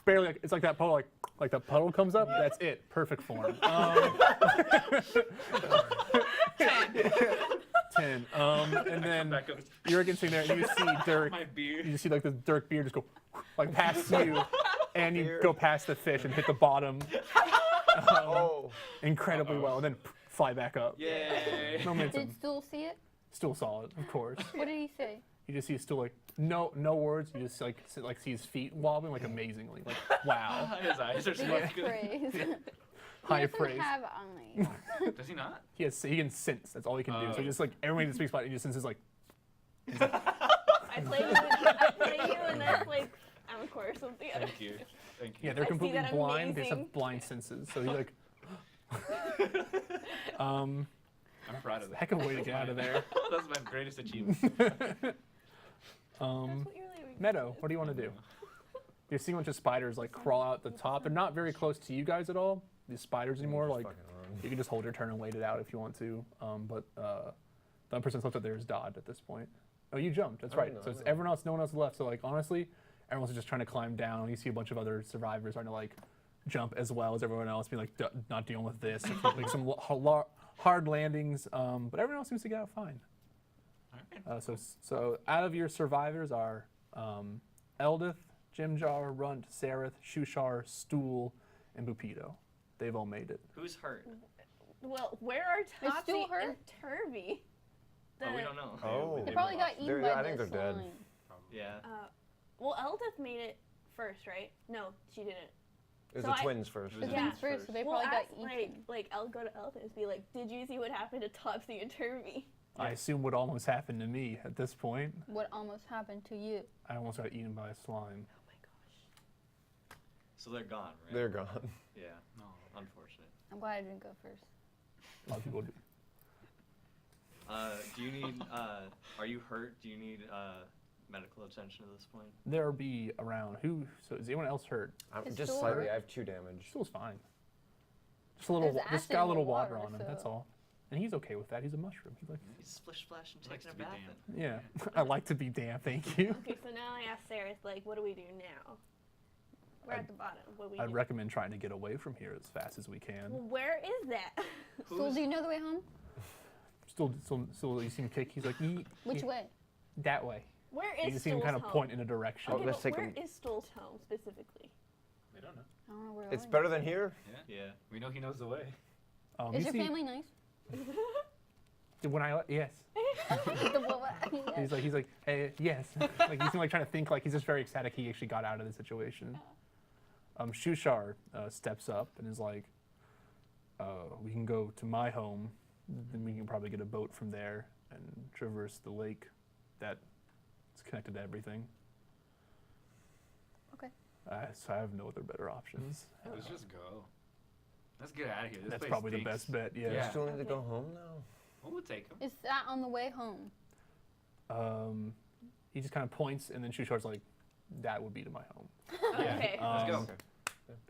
Barely, like, it's like that puddle, like the puddle comes up. That's it. Perfect form. 10. And then you're again sitting there and you see Dirk. My beard. You see, like, the Dirk beard just go, like, past you. And you go past the fish and hit the bottom. Incredibly well, and then fly back up. Yay! Momentum. Did Stool see it? Still solid, of course. What did he say? You just see still like no words. You just like see his feet wobbling like amazingly. Like wow. His eyes are so Biggest good. praise. High He doesn't praise. have eyes. Does he not? He can sense. That's all he can do. So Oh. just like everybody that speaks about it, he just senses like I play you, and that's like encore or something. Thank you. Thank you. yeah, they're I see completely that blind. They just amazing. have blind senses. So he's like I'm proud of that. heck of a way to get out of there. That's my greatest achievement. That's what you're leaving. Meadow, what do you want to do? You see a bunch of spiders like crawl out the top. They're not very close to you guys at all. These spiders anymore. Just Like fucking run. you can just hold your turn and wait it out if you want to. But the only person that's left up there is Dodd at this point. Oh, you jumped. That's I right. know, So I it's know. everyone else. No one else left. So like honestly, everyone's just trying to climb down. You see a bunch of other survivors trying to like jump as well as everyone else, being like not dealing with this. Like some hard landings. But everyone else seems to get out fine. Alright. So out of your survivors are Eldith, Jimjar, Runt, Sareth, Shushar, Stool, and Bupido. They've all made it. Who's hurt? Well, where are Is Topsy Stool and hurt? Turvy? Oh, we don't know. Oh. They probably got eaten by I think the they're dead. slime. Yeah. Well, Eldith made it first, right? No, she didn't. It was So the I- twins first. It was The Yeah. twins first, so they We'll probably got ask, eaten. I'll go to Eldith and be like, did you see what happened to Topsy and Turvy? I assume what almost happened to me at this point. What almost happened to you? I almost got eaten by a slime. Oh my gosh. So they're gone, right? They're gone. Yeah. No. Unfortunate. I'm glad I didn't go first. A lot of people do. Do you need? Are you hurt? Do you need medical attention at this point? There'll be around who? So is anyone else hurt? I'm Is just Stool slightly. hurt? I have 2 damage. Stool's fine. Just a little. There's Just acid got a in the little water water, on him. so- That's all. And he's okay with that. He's a mushroom. He's like, He's splish splash and He likes taking a to be bath. damp. in. yeah. I like to be damn. Thank you. Okay, so now I ask Sarah, like, what do we do now? We're at the bottom. What do we I'd do? recommend trying to get away from here as fast as we can. Well, where is that? Stool, do you know the way home? Still, you see him kick. He's like, "Yeet, Which yeah, way? that way." Where You is just see him Stool's kind of home? point in a direction. Oh, Okay, let's but take where him- is Stool's home specifically? We don't know. I don't know where It's I am. better than here. Yeah. Yeah. We know he knows the way. You Is your see- family nice? When yes. The- He's like, hey, yes. Like he's like trying to think like he's just very ecstatic he actually got out of the situation. Shushar steps up and is like, we can go to my home, then we can probably get a boat from there and traverse the lake that is connected to everything. Okay. So I have no other better options. Let's just go. Let's get out of here. This That's place probably the stinks. best bet, yeah. Yeah. Still need to Okay. go home now. Well, we'll take him. Is that on the way home? He just kind of points and then Shushar's like, that would be to my home. Yeah. Okay. Let's go. Okay.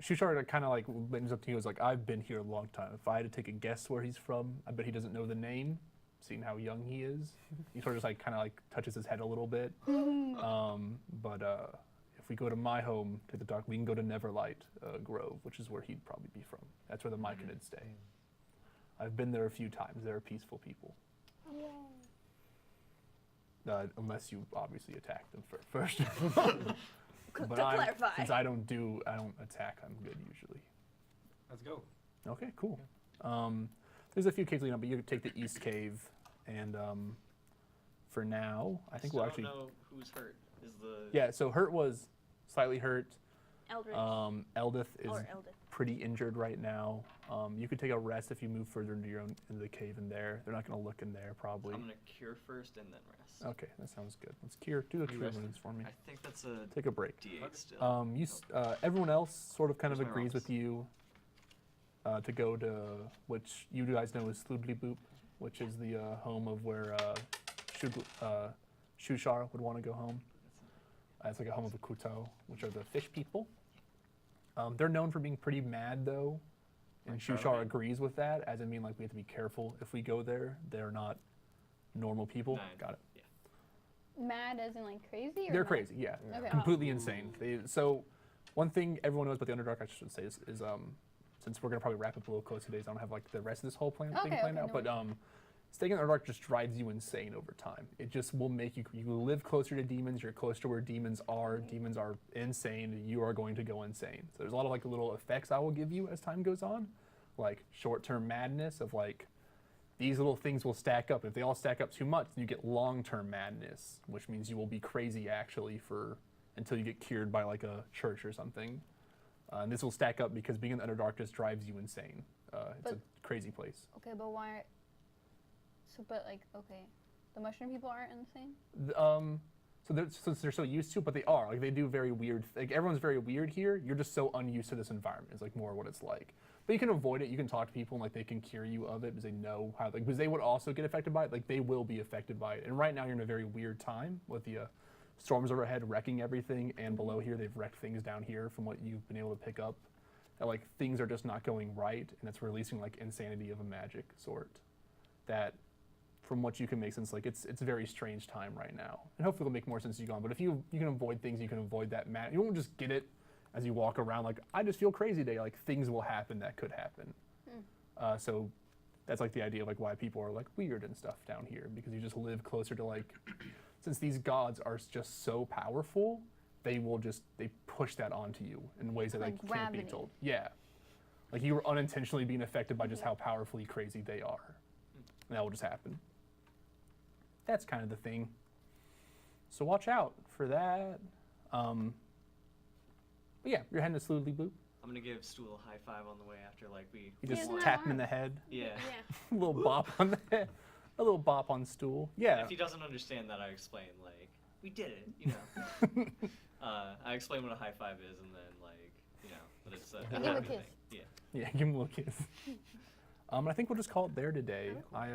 Shushar kind of like bends up to you and is like, I've been here a long time. If I had to take a guess where he's from, I bet he doesn't know the name, seeing how young he is. He sort of just like kind of like touches his head a little bit. But if we go to my home, to the dark, we can go to Neverlight Grove, which is where he'd probably be from. That's where the Myconids stay. I've been there a few times. They're peaceful people. Unless you obviously attack them first. To clarify. Since I don't attack, I'm good usually. Let's go. Okay, cool. There's a few caves leading up, but you could take the east cave, and for now, I think Still we'll don't actually. know who's hurt. Is the Yeah, so Hurt was slightly hurt. Eldritch. Eldith is or Eldith. pretty injured right now. You could take a rest if you move further into into the cave in there. They're not going to look in there probably. I'm gonna cure first and then rest. Okay, that sounds good. Let's do the You cure rested? wounds for me. I think that's a Take a break. D8 still. Everyone else sort of kind of Where's my agrees rocks? with you to go to which you guys know is Sloodly Boop. which is the home of where Shushar would want to go home. It's like a home of the Kuto, which are the fish people. They're known for being pretty mad, though, and Like Shushar Charlotte. agrees with that, as in mean like we have to be careful if we go there. They're not normal people. Nine. Got it. Mad as in like crazy? Or They're mad? crazy, yeah. Okay. Completely insane. So one thing everyone knows about the Underdark, I should say, is since we're gonna probably wrap up a little close today, so I don't have like the rest of this whole thing Okay, planned okay, out. no But staying in the Underdark just drives you insane over time. It just will make you live closer to demons. You're closer to where demons are. Demons are insane. You are going to go insane. So there's a lot of like little effects I will give you as time goes on, like short-term madness of like these little things will stack up. If they all stack up too much, then you get long-term madness, which means you will be crazy actually until you get cured by like a church or something. And this will stack up because being in the Underdark just drives you insane. It's a crazy place. Okay, but why? But like, okay, the mushroom people aren't insane? So they're so used to it, but they are. Like they do very weird. Like everyone's very weird here. You're just so unused to this environment. It's like more what it's like. But you can avoid it. You can talk to people and like they can cure you of it because they know how. Like because they would also get affected by it. Like they will be affected by it. And right now you're in a very weird time with the storms overhead wrecking everything, and below here they've wrecked things down here from what you've been able to pick up. That like things are just not going right, and it's releasing like insanity of a magic sort. That, from what you can make sense, like it's a very strange time right now, and hopefully it'll make more sense as you go on. But if you can avoid things, you can avoid that you won't just get it as you walk around. Like I just feel crazy today. Like things will happen that could happen. So that's like the idea of like why people are like weird and stuff down here, because you just live closer to like, since these gods are just so powerful, they push that onto you in ways that Like like can't be gravity. told. Yeah, like you were unintentionally being affected by just how powerfully crazy they are, and that will just happen. That's kind of the thing. So watch out for that. But yeah, you're heading to Sloodly Boop. I'm gonna give Stool a high five on the way after like we. You just Yeah. tap him in the head. Yeah. A little bop on the head. A little bop on stool. Yeah. If he doesn't understand that, I explain like we did it, I explain what a high five is, and then like that it's a Give him a happy kiss. thing. Yeah. Yeah, give him a little kiss. I think we'll just call it there today. I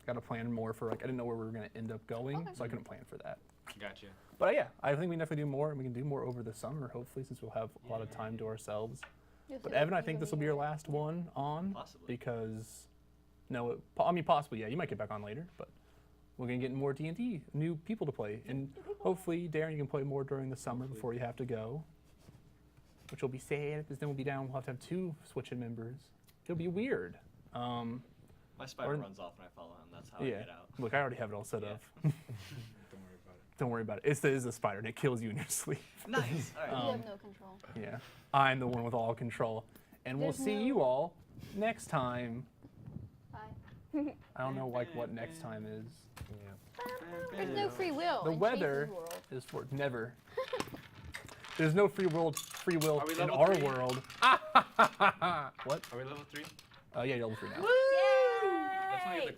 got to plan more for like I didn't know where we were gonna end up going, Okay. so I couldn't plan for that. Gotcha. But yeah, I think we can definitely do more, and we can do more over the summer, hopefully, since we'll have a lot of time to ourselves. You'll But see Evan, I like think this will be your last one on, Possibly. because possibly, yeah, you might get back on later, but we're gonna get more D&D, new people to play, and hopefully, Darren, you can play more during the summer before you have to go, which will be sad because then we'll have to have 2 switch-in members. It'll be weird. My spider Or- runs off and I follow him. That's how I Yeah. get out. Look, I already have it all set Yeah. up. Don't worry about it. Don't worry about it. It is a spider, and it kills you in your sleep. Nice. All right. You have no control. Yeah, I'm the one with all control, and we'll There's see no- you all next time. Bye. I don't know like what next time is. Yeah. There's no free will. The in weather Chase's world. is for never. There's no free will Are we in level our 3? world. What? Are we level 3? Yeah, you're level 3 now. That's why you have to